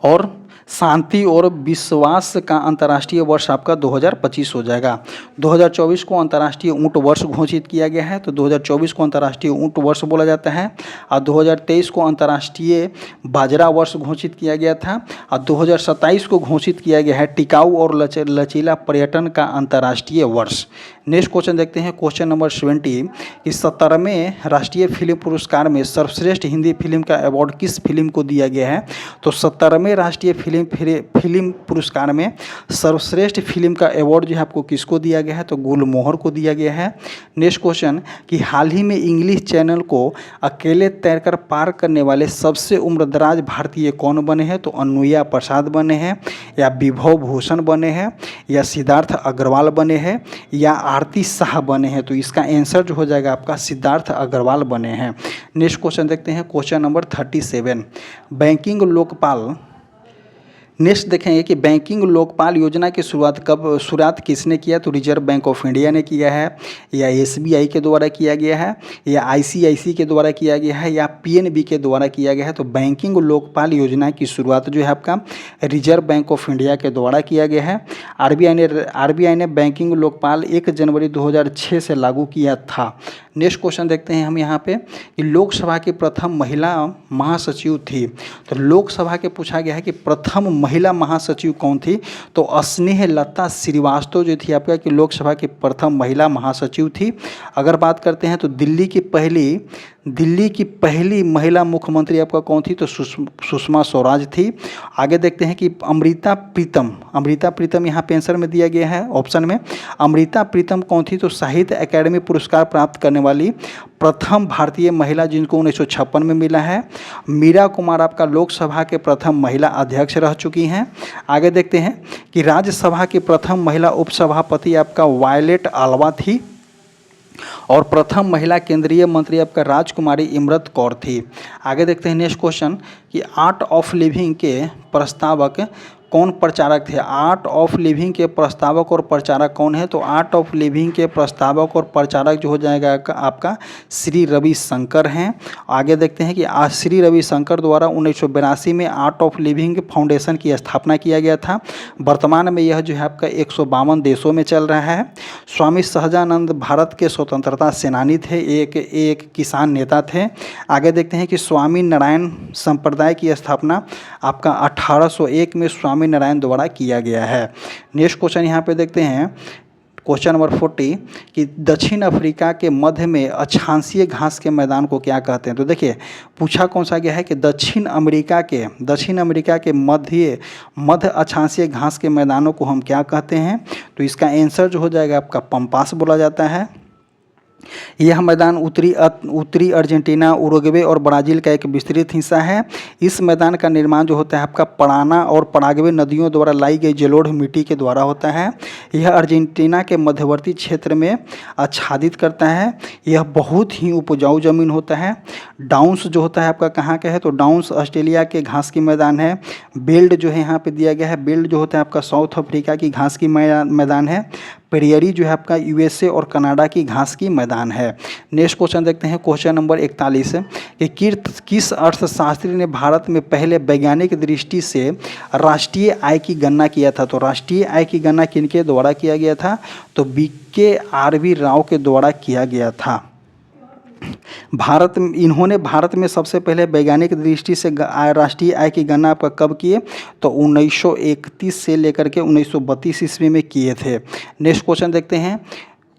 और शांति और विश्वास का अंतर्राष्ट्रीय वर्ष आपका 2025 हो जाएगा। 2024 को अंतर्राष्ट्रीय ऊँट वर्ष घोषित किया गया है, तो 2024 को अंतर्राष्ट्रीय ऊँट वर्ष बोला जाता है। और 2023 को अंतर्राष्ट्रीय बाजरा वर्ष घोषित किया गया था। और 2027 को घोषित किया गया है टिकाऊ और लचीला पर्यटन का अंतर्राष्ट्रीय वर्ष। नेक्स्ट क्वेश्चन देखते हैं, क्वेश्चन नंबर 70 कि 17वें राष्ट्रीय फिल्म पुरस्कार में सर्वश्रेष्ठ हिंदी फिल्म का अवार्ड किस फिल्म को दिया गया है? तो 17वें राष्ट्रीय फिल्म पुरस्कार में सर्वश्रेष्ठ फिल्म का अवार्ड जो है आपको किसको दिया गया है? तो गुलमोहर को दिया गया है। नेक्स्ट क्वेश्चन कि हाल ही में इंग्लिश चैनल को अकेले तैरकर पार करने वाले सबसे उम्रदराज भारतीय कौन बने हैं? तो अनुया प्रसाद बने हैं, या विभव भूषण बने हैं, या सिद्धार्थ अग्रवाल बने हैं, या आरती शाह बने हैं? तो इसका आंसर जो हो जाएगा आपका सिद्धार्थ अग्रवाल बने हैं। नेक्स्ट क्वेश्चन देखते हैं, question number 37 banking Lokpal. Next देखेंगे कि बैंकिंग लोकपाल योजना की शुरुआत किसने किया? तो रिजर्व बैंक ऑफ इंडिया ने किया है, या एसबीआई के द्वारा किया गया है, या आईसीआईसी के द्वारा किया गया है, या पीएनबी के द्वारा किया गया है? तो बैंकिंग लोकपाल योजना की शुरुआत जो है आपका रिजर्व बैंक ऑफ इंडिया के द्वारा किया गया है। आरबीआई ने बैंकिंग लोकपाल 1 जनवरी 2006 से लागू किया था। नेक्स्ट क्वेश्चन देखते हैं हम यहाँ पे कि लोकसभा की प्रथम महिला महासचिव थी। तो लोकसभा के पूछा गया है कि प्रथम महिला महासचिव कौन थी? तो स्नेहलता श्रीवास्तव जो थी आपका कि लोकसभा की प्रथम महिला महासचिव थी। अगर बात करते हैं तो दिल्ली की पहली महिला मुख्यमंत्री आपका कौन थी? तो सुषमा स्वराज थी। आगे देखते हैं कि अमृता प्रीतम यहाँ पे आंसर में दिया गया है ऑप्शन में। अमृता प्रीतम कौन थी? तो साहित्य अकादमी पुरस्कार प्राप्त करने वाली प्रथम भारतीय महिला जिनको 1956 में मिला है। मीरा कुमार आपका लोकसभा के प्रथम महिला अध्यक्ष रह चुकी हैं। आगे देखते हैं कि राज्यसभा की प्रथम महिला उपसभापति आपका वायलेट आल्वा थी। और प्रथम महिला केंद्रीय मंत्री आपका राजकुमारी इमरत कौर थी। आगे देखते हैं नेक्स्ट क्वेश्चन कि आर्ट ऑफ लिविंग के प्रस्तावक कौन प्रचारक थे? आर्ट ऑफ लिविंग के प्रस्तावक और प्रचारक कौन है? तो आर्ट ऑफ लिविंग के प्रस्तावक और प्रचारक जो हो जाएगा आपका श्री रविशंकर हैं। आगे देखते हैं कि श्री रविशंकर द्वारा 1982 में आर्ट ऑफ लिविंग फाउंडेशन की स्थापना किया गया था। वर्तमान में यह जो है आपका 152 देशों में चल रहा है। स्वामी सहजानंद भारत के स्वतंत्रता सेनानी थे, एक किसान नेता थे। आगे देखते हैं कि स्वामी नारायण संप्रदाय की स्थापना आपका 1801 में स्वामी नारायण द्वारा किया गया है। नेक्स्ट क्वेश्चन यहाँ पे देखते हैं, क्वेश्चन नंबर 40 कि दक्षिण अफ्रीका के मध्य में अक्षांशीय घास के मैदान को क्या कहते हैं? तो देखिए पूछा कौन सा गया है कि दक्षिण अमेरिका के मध्य अक्षांशीय घास के मैदानों को हम क्या कहते हैं? तो इसका आंसर जो हो जाएगा आपका पंपास बोला जाता है। यह मैदान उत्तरी अर्जेंटीना, उरुग्वे और ब्राज़ील का एक विस्तृत हिस्सा है। इस मैदान का निर्माण जो होता है आपका पराना और पराग्वे नदियों द्वारा लाई गई जलोढ़ मिट्टी के द्वारा होता है। यह अर्जेंटीना के मध्यवर्ती क्षेत्र में आच्छादित करता है। यह बहुत ही उपजाऊ जमीन होता है। डाउन्स जो होता है आपका कहाँ का है? तो डाउन्स ऑस्ट्रेलिया के घास की मैदान है। बेल्ट जो है यहाँ पे दिया गया है, बेल्ट जो होता है आपका साउथ अफ्रीका की घास की मैदान है। प्रेयरी जो है आपका यूएसए और कनाडा की घास की मैदान है। नेक्स्ट क्वेश्चन देखते हैं, क्वेश्चन नंबर 41 कि किस अर्थशास्त्री ने भारत में पहले वैज्ञानिक दृष्टि से राष्ट्रीय आय की गणना किया था? तो राष्ट्रीय आय की गणना किनके द्वारा किया गया था? तो BKRV राव के द्वारा किया गया था। इन्होंने भारत में सबसे पहले वैज्ञानिक दृष्टि से राष्ट्रीय आय की गणना आपका कब किए? तो 1931 से लेकर के 1932 ईस्वी में किए थे। नेक्स्ट क्वेश्चन देखते हैं,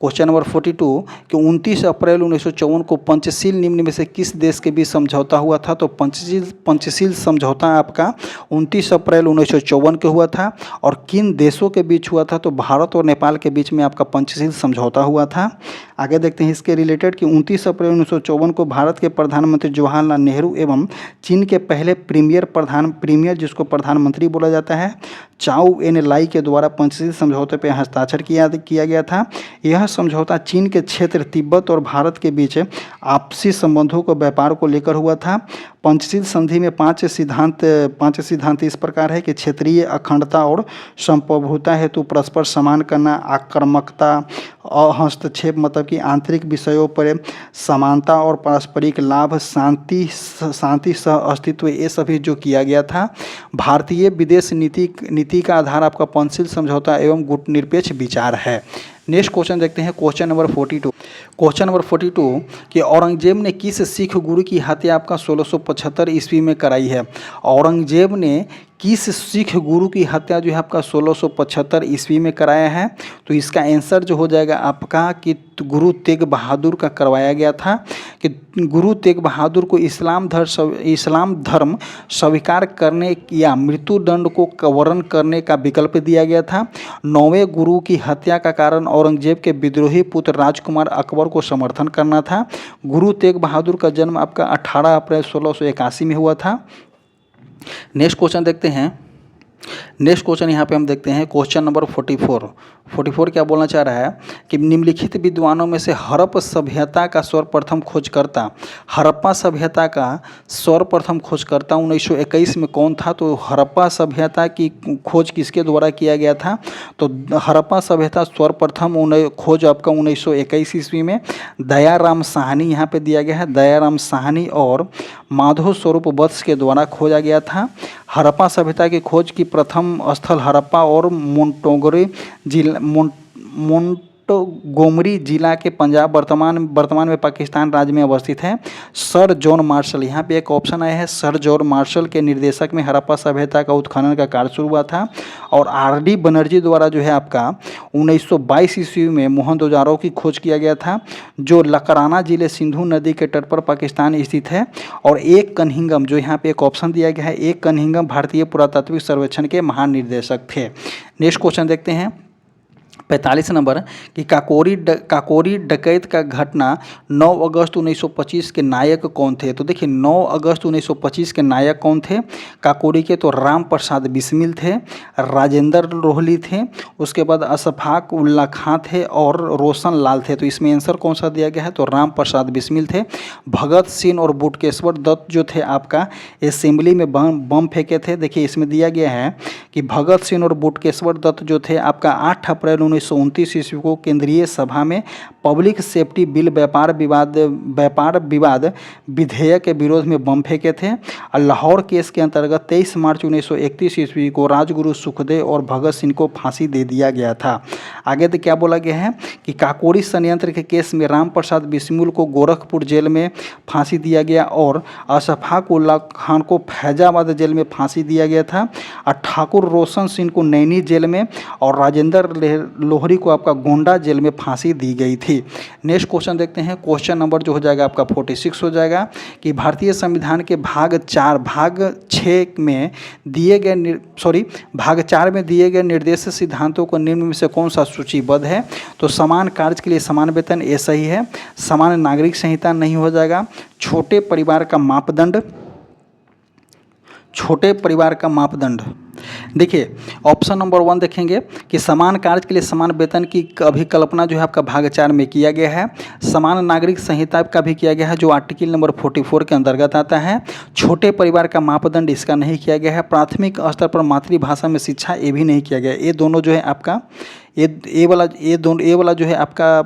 क्वेश्चन नंबर 42 कि 29 अप्रैल 1954 को पंचशील निम्न में से किस देश के बीच समझौता हुआ था। तो पंचशील समझौता आपका 29 अप्रैल 1954 को हुआ था। और किन देशों के बीच हुआ था। तो भारत और नेपाल के बीच में आपका पंचशील समझौता हुआ था। आगे देखते हैं इसके रिलेटेड कि 29 अप्रैल 1954 को भारत के प्रधानमंत्री जवाहरलाल नेहरू एवं चीन के पहले प्रीमियर जिसको प्रधानमंत्री बोला जाता है चाउ एन लाई के द्वारा पंचशील समझौते पर हस्ताक्षर किया गया था। यह समझौता चीन के क्षेत्र तिब्बत और भारत के बीच आपसी संबंधों को व्यापार को लेकर हुआ था। पंचशील संधि में पांच सिद्धांत इस प्रकार है कि क्षेत्रीय अखंडता और संप्रभुता हेतु परस्पर समान करना, आक्रामकता, हस्तक्षेप मतलब कि आंतरिक विषयों पर समानता और पारस्परिक लाभ, शांति सह अस्तित्व, ये सभी जो किया गया था। भारतीय विदेश नीति का आधार आपका पंचशील समझौता एवं गुटनिरपेक्ष विचार है। नेक्स्ट क्वेश्चन देखते हैं क्वेश्चन नंबर 42। क्वेश्चन नंबर 42 कि औरंगजेब ने किस सिख गुरु की हत्या आपका 1675 ईस्वी में कराई है। औरंगजेब ने किस सिख गुरु की हत्या जो है आपका 1675 ईस्वी में कराया है। तो इसका आंसर जो हो जाएगा आपका कि गुरु तेग बहादुर का करवाया गया था। कि गुरु तेग बहादुर को इस्लाम धर्म स्वीकार करने या मृत्यु दंड को वर्ण करने का विकल्प दिया गया था। 9वें गुरु की हत्या का कारण औरंगजेब के विद्रोही पुत्र राजकुमार अकबर को समर्थन करना था। गुरु तेग बहादुर का जन्म आपका 18 अप्रैल 1681 में हुआ था। नेक्स्ट क्वेश्चन देखते हैं। नेक्स्ट क्वेश्चन यहाँ पे हम देखते हैं क्वेश्चन नंबर 44 क्या बोलना चाह रहा है कि निम्नलिखित विद्वानों में से हड़प्पा सभ्यता का सर्वप्रथम खोजकर्ता 1921 में कौन था। तो हड़प्पा सभ्यता की खोज किसके द्वारा किया गया था। तो हड़प्पा सभ्यता सर्वप्रथम खोज आपका 1921 ईस्वी में दयाराम साहनी यहाँ पे दिया गया है। दयाराम साहनी और माधव स्वरूप वत्स के द्वारा खोजा गया था। हड़प्पा सभ्यता की खोज की प्रथम स्थल हड़प्पा और मोंटगोमरी जिला के पंजाब वर्तमान में पाकिस्तान राज्य में अवस्थित है। सर जॉन मार्शल यहाँ पे एक ऑप्शन आया है। सर जॉन मार्शल के निर्देशक में हड़प्पा सभ्यता का उत्खनन का कार्य शुरू हुआ था। और आर.डी. बनर्जी द्वारा जो है आपका 1922 ईस्वी में मोहनजोदड़ो की खोज किया गया था, जो लकराना जिले सिंधु नदी के तट पर पाकिस्तान स्थित है। और एक कनिंघम जो यहाँ पे एक ऑप्शन दिया गया है, एक कनिंघम भारतीय पुरातात्विक सर्वेक्षण के महानिर्देशक थे। नेक्स्ट क्वेश्चन देखते हैं 45 नंबर कि काकोरी डकैत का घटना 9 अगस्त 1925 के नायक कौन थे। तो देखिए 9 अगस्त 1925 के नायक कौन थे काकोरी के। तो राम प्रसाद बिस्मिल थे, राजेंद्र रोहली थे, उसके बाद अशफाक उल्ला खां थे और रोशन लाल थे। तो इसमें आंसर कौन सा दिया गया है। तो राम प्रसाद बिस्मिल थे। भगत सिंह और बटुकेश्वर दत्त जो थे आपका असेंबली में बम फेंके थे। देखिए इसमें दिया गया है कि भगत सिंह और बटुकेश्वर दत्त जो थे आपका 8 अप्रैल 1929 ईस्वी को केंद्रीय सभा में पब्लिक सेफ्टी बिल व्यापार विवाद विधेयक के विरोध में बम फेंके थे। और लाहौर केस के अंतर्गत 23 मार्च 1931 ईस्वी को राजगुरु सुखदेव और भगत सिंह को फांसी दे दिया गया था। आगे तो क्या बोला गया है कि काकोरी संयंत्र के केस में राम प्रसाद बिस्मिल को गोरखपुर जेल में फांसी दिया गया और अशफाक उल्ला खान को फैजाबाद जेल में फांसी दिया गया था। और ठाकुर रोशन सिंह को नैनी जेल में और राजेंद्र लोहरी को आपका गोंडा जेल में फांसी दी गई थी। नेक्स्ट क्वेश्चन देखते हैं। क्वेश्चन नंबर जो हो जाएगा आपका 46 हो जाएगा कि भारतीय संविधान के भाग 4 में दिए गए निर्देश सिद्धांतों को निम्न में से कौन सा सूचीबद्ध है। तो समान कार्य के लिए समान वेतन, ये सही है। समान नागरिक संहिता नहीं हो जाएगा। छोटे परिवार का मापदंड देखिए ऑप्शन नंबर 1 देखेंगे कि समान कार्य के लिए समान वेतन की अभिकल्पना जो है आपका भाग 4 में किया गया है। समान नागरिक संहिता का भी किया गया है जो आर्टिकल नंबर 44 के अंतर्गत आता है। छोटे परिवार का मापदंड इसका नहीं किया गया है। प्राथमिक स्तर पर मातृभाषा में शिक्षा ये भी नहीं किया गया। ये दोनों जो है आपका ये वाला जो है आपका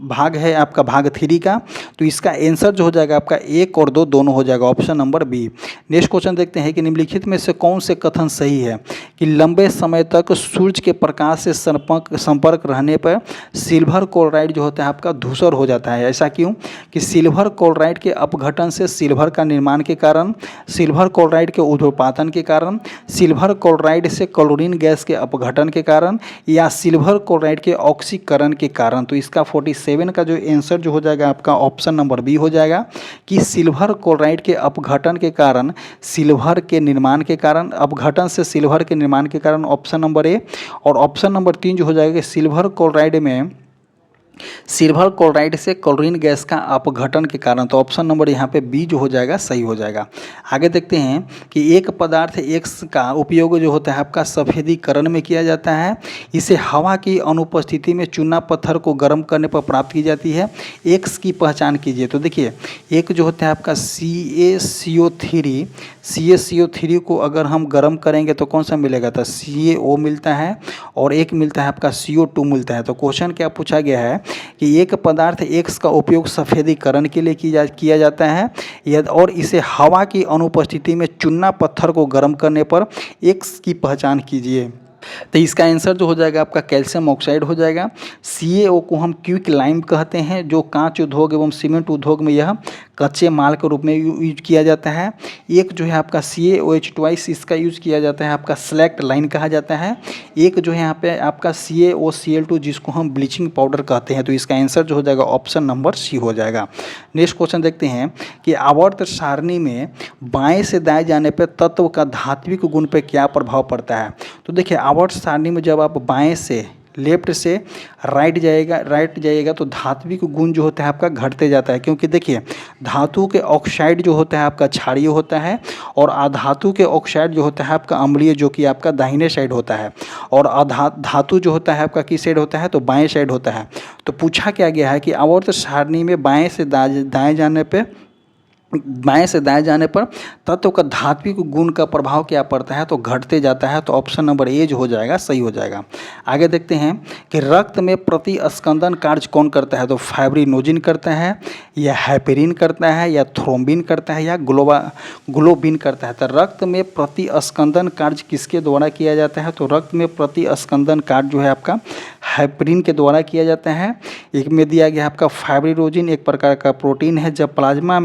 भाग है आपका भाग 3 का। तो इसका आंसर जो हो जाएगा आपका 1 और 2 दोनों हो जाएगा, option number B. Next question देखते हैं कि निम्नलिखित में से कौन से कथन सही है। हैं कि लंबे समय तक सूरज के प्रकाश से संपर्क रहने पर सिल्वर क्लोराइड जो होता है आपका धूसर हो जाता है। ऐसा क्यों? कि सिल्वर क्लोराइड के अपघटन से सिल्वर का निर्माण के कारण, सिल्वर क्लोराइड के ऊर्ध्वपातन के कारण, सिल्वर क्लोराइड से क्लोरीन गैस के अपघटन के कारण, या सिल्वर क्लोराइड के ऑक्सीकरण के कारण। तो इसका 47 का जो आंसर जो हो जाएगा आपका ऑप्शन नंबर बी हो जाएगा कि सिल्वर क्लोराइड के अपघटन के कारण, सिल्वर के निर्माण के कारण, अपघटन से सिल्वर के निर्माण के कारण, ऑप्शन नंबर ए। और ऑप्शन नंबर 3 जो हो जाएगा सिल्वर क्लोराइड में, सिल्वर क्लोराइड से क्लोरीन गैस का अपघटन के कारण। तो ऑप्शन नंबर यहाँ पे बी जो हो जाएगा सही हो जाएगा। आगे देखते हैं कि एक पदार्थ एक्स का उपयोग जो होता है आपका सफेदीकरण में किया जाता है। इसे हवा की अनुपस्थिति में चूना पत्थर को गर्म करने पर प्राप्त की जाती है। एक्स की पहचान कीजिए। तो देखिए एक जो होता है आपका CaCO3 को अगर हम गर्म करेंगे तो कौन सा मिलेगा? तो CaO मिलता है और एक मिलता है आपका CO2 मिलता है। तो क्वेश्चन क्या पूछा गया है कि एक पदार्थ एक्स का उपयोग सफेदीकरण के लिए किया जाता है और इसे हवा की अनुपस्थिति में चूना पत्थर को गर्म करने पर एक्स की पहचान कीजिए। तो इसका आंसर जो हो जाएगा आपका कैल्शियम ऑक्साइड हो जाएगा। CaO को हम क्विक लाइम कहते हैं, जो कांच उद्योग एवं सीमेंट उद्योग में यह कच्चे माल के रूप में यूज किया जाता है। एक जो है आपका CaOH2 इसका यूज किया जाता है आपका स्लैक्ट लाइन कहा जाता है। एक जो है यहाँ पे आपका CaOCl2 जिसको हम ब्लीचिंग पाउडर कहते हैं। तो इसका आंसर जो हो जाएगा ऑप्शन नंबर सी हो जाएगा। नेक्स्ट क्वेश्चन देखते हैं कि आवर्त सारणी में बाएं से दाएं जाने पर तत्व का धात्विक गुण पर क्या प्रभाव पड़ता है? तो देखिए आवर्त सारणी में जब आप बाएं से लेफ्ट से राइट जाइएगा तो धात्विक गुण जो होता है आपका घटते जाता है, क्योंकि देखिए धातु के ऑक्साइड जो होता है आपका क्षारीय होता है और अधातु के ऑक्साइड जो होता है आपका अम्लीय, जो कि आपका दाहिने साइड होता है, और धातु जो होता है आपका किस साइड होता है? तो बाएं साइड होता है। तो पूछा क्या गया है कि आवर्त सारणी में बाएं से दाएं जाने पर तत्व का धात्विक गुण का प्रभाव क्या पड़ता है? तो घटते जाता है। तो ऑप्शन नंबर ए जो हो जाएगा सही हो जाएगा। आगे देखते हैं कि रक्त में प्रतिस्कंदन कार्य कौन करता है? तो फाइब्रिनोजिन करता है, या हेपेरिन करता है, या थ्रोम्बिन करता है, या ग्लोबिन करता है। तो रक्त में प्रतिस्कंदन कार्य किसके द्वारा किया जाता है? तो रक्त में प्रतिस्कंदन कार्य जो है आपका हेपेरिन के द्वारा किया जाता है। एक में दिया गया आपका फाइब्रिनोजिन एक प्रकार का प्रोटीन है। जब प्लाज्मा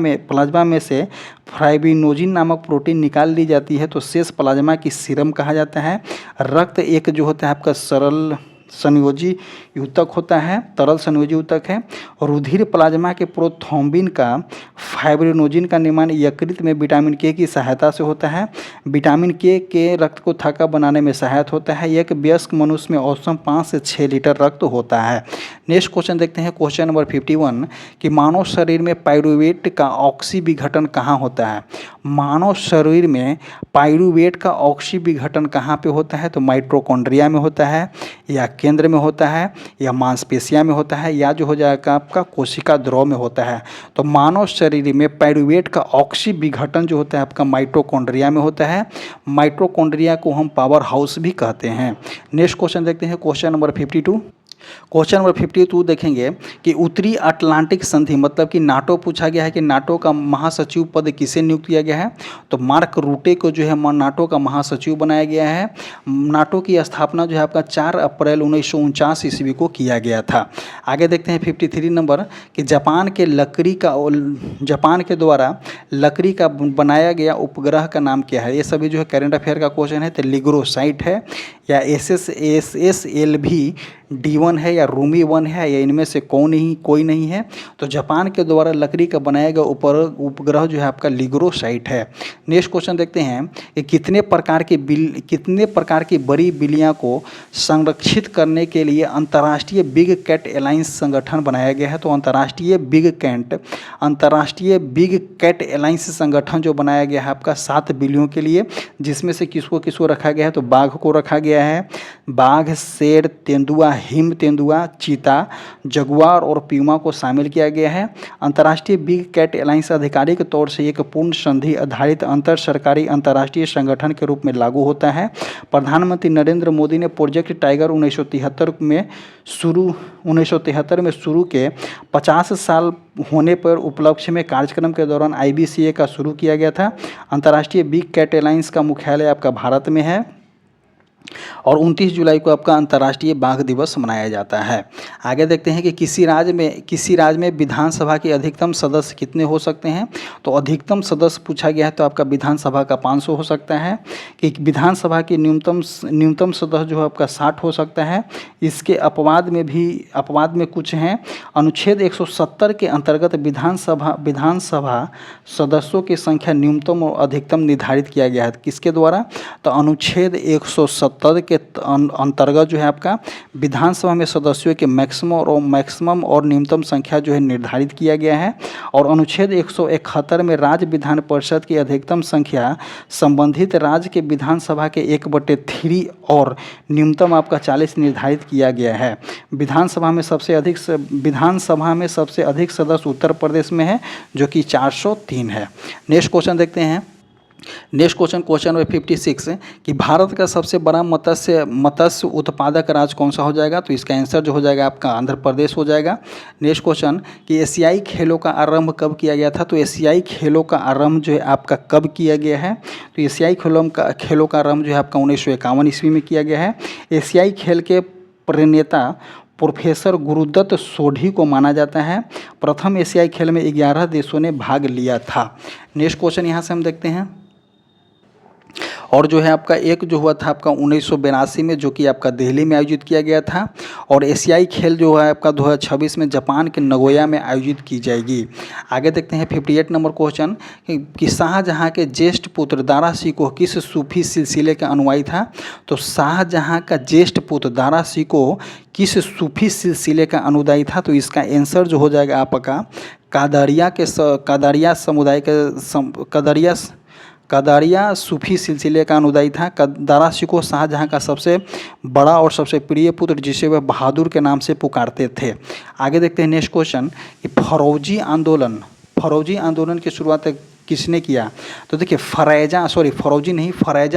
में से फाइब्रिनोजिन नामक प्रोटीन निकाल ली जाती है तो शेष प्लाज्मा की सीरम कहा जाता है। रक्त एक जो होता है आपका सरल संयोजी ऊतक होता है, तरल संयोजी ऊतक है। रुधिर प्लाज्मा के प्रोथ्रोम्बिन का फाइब्रिनोजिन का निर्माण यकृत में विटामिन के की सहायता से होता है। विटामिन के रक्त को थक्का बनाने में सहायक होता है। एक वयस्क मनुष्य में औसतन 5 से 6 लीटर रक्त होता है। नेक्स्ट क्वेश्चन देखते हैं, क्वेश्चन नंबर 51 कि मानव शरीर में पाइरूवेट का ऑक्सी विघटन कहाँ होता है? मानव शरीर में पाइरूवेट का ऑक्सी विघटन कहाँ पे होता है? तो माइटोकॉन्ड्रिया में होता है, या केंद्र में होता है, या मांसपेशिया में होता है, या जो हो जाएगा आपका कोशिका द्रव में होता है। तो मानव शरीर में पाइरूवेट का ऑक्सी विघटन जो होता है आपका माइटोकॉन्ड्रिया में होता है। माइटोकॉन्ड्रिया को हम पावर हाउस भी कहते हैं। नेक्स्ट क्वेश्चन देखते हैं, क्वेश्चन नंबर 52। क्वेश्चन नंबर 52 देखेंगे कि उत्तरी अटलांटिक संधि मतलब कि नाटो पूछा गया है कि नाटो का महासचिव पद किसे नियुक्त किया गया है? तो मार्क रूटे को जो है नाटो का महासचिव बनाया गया है। नाटो की स्थापना जो है आपका 4 अप्रैल 1949 ईस्वी को किया गया था। आगे देखते हैं 53 नंबर कि जापान के द्वारा लकड़ी का बनाया गया उपग्रह का नाम क्या है? ये सभी जो है करंट अफेयर का क्वेश्चन है। तो लिग्रोसाइट है, या SSLV D1 है, या रूमी 1 है, या इनमें से कोई नहीं है। तो जापान के द्वारा लकड़ी का बनाया गया उपग्रह जो है आपका लिग्रोसाइट है। नेक्स्ट क्वेश्चन देखते हैं कि कितने प्रकार की बड़ी बिल्लियां को संरक्षित करने के लिए अंतर्राष्ट्रीय बिग कैट अलायंस संगठन बनाया गया है? तो अंतर्राष्ट्रीय बिग कैट अलायंस संगठन जो बनाया गया है आपका 7 बिल्लियों के लिए, जिसमें से किसको रखा गया है? तो बाघ को रखा गया है। बाघ, शेर, तेंदुआ, हिम तेंदुआ, चीता, जगुआर और प्यूमा को शामिल किया गया है। अंतर्राष्ट्रीय बिग कैट अलायंस आधिकारिक तौर से एक पूर्ण संधि आधारित अंतर सरकारी अंतर्राष्ट्रीय संगठन के रूप में लागू होता है। प्रधानमंत्री नरेंद्र मोदी ने प्रोजेक्ट टाइगर 1973 में शुरू के 50 साल होने पर उपलक्ष्य में कार्यक्रम के दौरान IBCA का शुरू किया गया था। अंतर्राष्ट्रीय बिग कैट अलायंस का मुख्यालय आपका भारत में है। और 29 जुलाई को आपका अंतर्राष्ट्रीय बाघ दिवस मनाया जाता है। आगे देखते हैं कि किसी राज्य में विधानसभा के अधिकतम सदस्य कितने हो सकते हैं। तो अधिकतम सदस्य पूछा गया है तो आपका विधानसभा का 500 हो सकता है। कि विधानसभा की न्यूनतम सदस्य जो है आपका 60 हो सकता है। इसके अपवाद में कुछ हैं। अनुच्छेद 170 के अंतर्गत विधानसभा सदस्यों की संख्या न्यूनतम और अधिकतम निर्धारित किया गया है। किसके द्वारा? तो अनुच्छेद 170 के अंतर्गत जो है आपका विधानसभा में सदस्यों के मैक्सिमम और न्यूनतम संख्या जो है निर्धारित किया गया है। और अनुच्छेद 171 में राज्य विधान परिषद की अधिकतम संख्या संबंधित राज्य के विधानसभा के 1/3 और न्यूनतम आपका 40 निर्धारित किया गया है। विधानसभा में सबसे अधिक सदस्य उत्तर प्रदेश में है जो कि 403 है। नेक्स्ट क्वेश्चन देखते हैं। नेक्स्ट क्वेश्चन नंबर 56 कि भारत का सबसे बड़ा मत्स्य उत्पादक राज्य कौन सा हो जाएगा। तो इसका आंसर जो हो जाएगा आपका आंध्र प्रदेश हो जाएगा। नेक्स्ट क्वेश्चन कि एशियाई खेलों का आरंभ कब किया गया था। तो एशियाई खेलों का आरंभ जो है आपका कब किया गया है। तो एशियाई खेलों का आरंभ जो है आपका 1951 ईस्वी में किया गया है। एशियाई खेल के प्रणेता प्रोफेसर गुरुदत्त सोढ़ी को माना जाता है। प्रथम एशियाई खेल में 11 देशों ने भाग लिया था। नेक्स्ट क्वेश्चन यहाँ से हम देखते हैं। और जो है आपका एक जो हुआ था आपका 1982 में जो कि आपका दिल्ली में आयोजित किया गया था। और एशियाई खेल जो है आपका 2026 में जापान के नगोया में आयोजित की जाएगी। आगे देखते हैं 58 नंबर क्वेश्चन कि शाहजहाँ के ज्येष्ठ पुत्र दारा शिकोह किस सूफी सिलसिले का अनुयायी था। तो शाहजहाँ का ज्येष्ठ पुत्र दारा शिकोह किस सूफी सिलसिले का अनुयायी था। तो इसका आंसर जो हो जाएगा आपका कादरिया सूफी सिलसिले का अनुयायी था। दारा शिकोह शाहजहाँ का सबसे बड़ा और सबसे प्रिय पुत्र जिसे वह बहादुर के नाम से पुकारते थे। आगे देखते हैं नेक्स्ट क्वेश्चन कि फौरोजी आंदोलन की शुरुआत किसने किया। तो देखिए फरैजा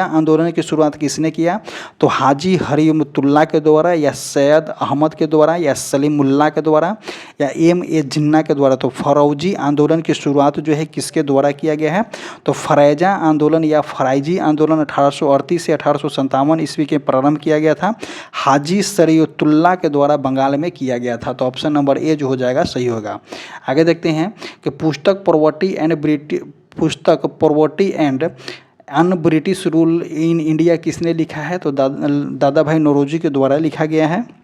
आंदोलन की शुरुआत किसने किया। तो हाजी हरीमतुल्लाह के द्वारा या सैयद अहमद के द्वारा या सलीमुल्लाह के द्वारा या M.A. जिन्ना के द्वारा। तो फरौजी आंदोलन की शुरुआत जो है किसके द्वारा किया गया है। तो फरैजा आंदोलन या फराइजी आंदोलन 1838 से 1857 ईस्वी के प्रारंभ किया गया था। हाजी शरीयतुल्लाह के द्वारा बंगाल में किया गया था। तो ऑप्शन नंबर ए जो हो जाएगा सही होगा। आगे देखते हैं कि पुस्तक poverty and un British rule in India किसने लिखा है। तो दादा भाई नौरोजी के द्वारा लिखा गया है।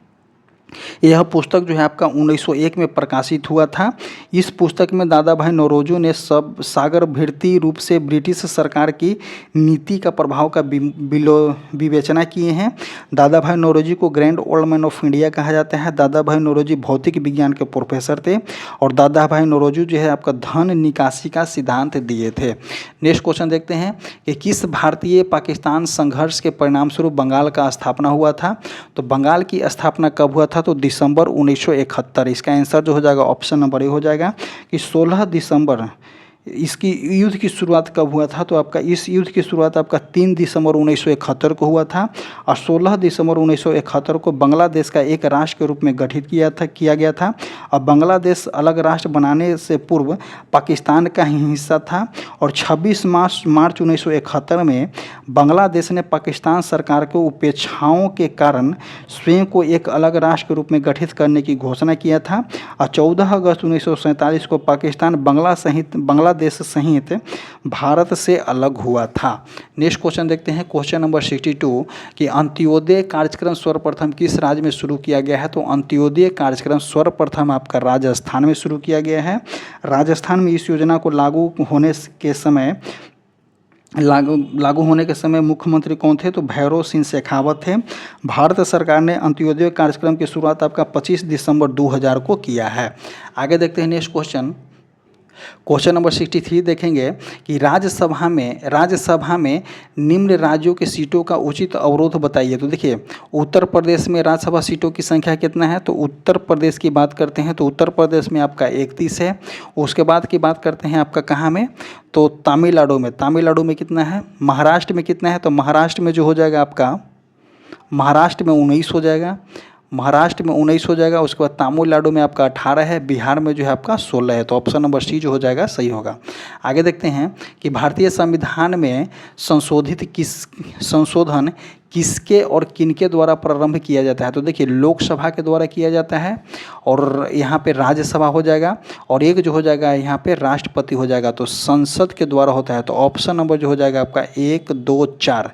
यह पुस्तक जो है आपका 1901 में प्रकाशित हुआ था। इस पुस्तक में दादा भाई नौरोजी ने सागर भीड़ती रूप से ब्रिटिश सरकार की नीति का प्रभाव का विवेचना किए हैं। दादा भाई नौरोजी को grand old man of India कहा जाता है। दादा भाई नौरोजी भौतिक विज्ञान के प्रोफेसर थे। और दादा भाई नौरोजी जो है आपका धन निकासी का सिद्धांत दिए थे। नेक्स्ट क्वेश्चन देखते हैं कि किस भारतीय पाकिस्तान संघर्ष के परिणामस्वरूप बंगाल का स्थापना हुआ था। तो बंगाल की स्थापना कब हुआ था। तो दिसंबर 1971। इसका आंसर जो हो जाएगा ऑप्शन नंबर ए हो जाएगा कि 16 दिसंबर। इसकी युद्ध की शुरुआत कब हुआ था। तो आपका इस युद्ध की शुरुआत आपका 3 दिसंबर 1971 को हुआ था। और 16 दिसंबर 1971 को बांग्लादेश का एक राष्ट्र के रूप में गठित किया गया था। और बांग्लादेश अलग राष्ट्र बनाने से पूर्व पाकिस्तान का ही हिस्सा था। और 26 मार्च 1971 में बांग्लादेश ने पाकिस्तान सरकार को उपेक्षाओं के कारण स्वयं को एक अलग राष्ट्र के रूप में गठित करने की घोषणा किया था। और 14 अगस्त 1947 को पाकिस्तान बांग्लादेश सहित भारत से अलग हुआ था। नेक्स्ट क्वेश्चन देखते हैं क्वेश्चन नंबर 62 कि अंत्योदय कार्यक्रम सर्वप्रथम किस राज्य में शुरू किया गया है। तो अंत्योदय कार्यक्रम सर्वप्रथम आपका राजस्थान में शुरू किया गया है। राजस्थान में इस योजना को लागू होने के समय मुख्यमंत्री कौन थे। तो भैरव सिंह शेखावत थे। भारत सरकार ने अंत्योदय कार्यक्रम की शुरुआत आपका 25 दिसंबर 2000 को किया है। आगे देखते हैं नेक्स्ट क्वेश्चन नंबर 63 देखेंगे कि राज्यसभा में निम्न राज्यों की सीटों का उचित अवरोध बताइए। तो देखिए उत्तर प्रदेश में राज्यसभा सीटों की संख्या कितना है। तो उत्तर प्रदेश की बात करते हैं तो उत्तर प्रदेश में आपका 31 है। उसके बाद की बात करते हैं आपका कहाँ में। तो तमिलनाडु में कितना है। महाराष्ट्र में कितना है। तो महाराष्ट्र में जो हो जाएगा आपका महाराष्ट्र में 19 हो जाएगा। महाराष्ट्र में 19 हो जाएगा, उसके बाद तमिलनाडु में आपका 18 है, बिहार में जो है आपका 16 है। तो ऑप्शन नंबर सी जो हो जाएगा सही होगा। आगे देखते हैं कि भारतीय संविधान में संशोधन किसके और किनके द्वारा प्रारंभ किया जाता है। तो देखिए लोकसभा के द्वारा किया जाता है और यहाँ पे राज्यसभा हो जाएगा और एक जो हो जाएगा यहाँ पे राष्ट्रपति हो जाएगा। तो संसद के द्वारा होता है। तो ऑप्शन नंबर जो हो जाएगा आपका 1, 2, 4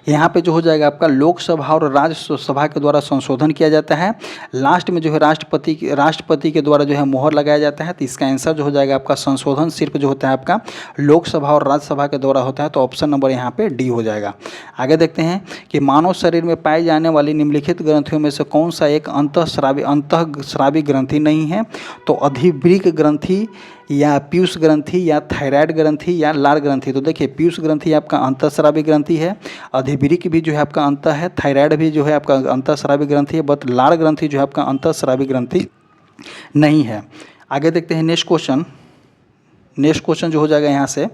यहाँ पे जो हो जाएगा आपका लोकसभा और राज्यसभा के द्वारा संशोधन किया जाता है। लास्ट में जो है राष्ट्रपति के द्वारा जो है मोहर लगाया जाता है। तो इसका आंसर जो हो जाएगा आपका संशोधन सिर्फ जो होता है आपका लोकसभा और राज्यसभा के द्वारा होता है। तो ऑप्शन नंबर यहाँ पे डी हो जाएगा। आगे देखते हैं कि मानव शरीर में पाई जाने वाली निम्नलिखित ग्रंथियों में से कौन सा एक अंतःस्रावी ग्रंथि नहीं है। तो अधिवृक्क ग्रंथि या पीयूष ग्रंथि या थायराइड ग्रंथि या लार ग्रंथि। तो देखिए पीयूष ग्रंथि आपका अंतःस्रावी ग्रंथि है, अधिवृक्क भी जो है आपका अंत है, थायराइड भी जो है आपका अंतःस्रावी ग्रंथि है, बट लार ग्रंथि जो है आपका अंतःस्रावी ग्रंथि नहीं है। आगे देखते हैं नेक्स्ट क्वेश्चन जो हो जाएगा यहाँ से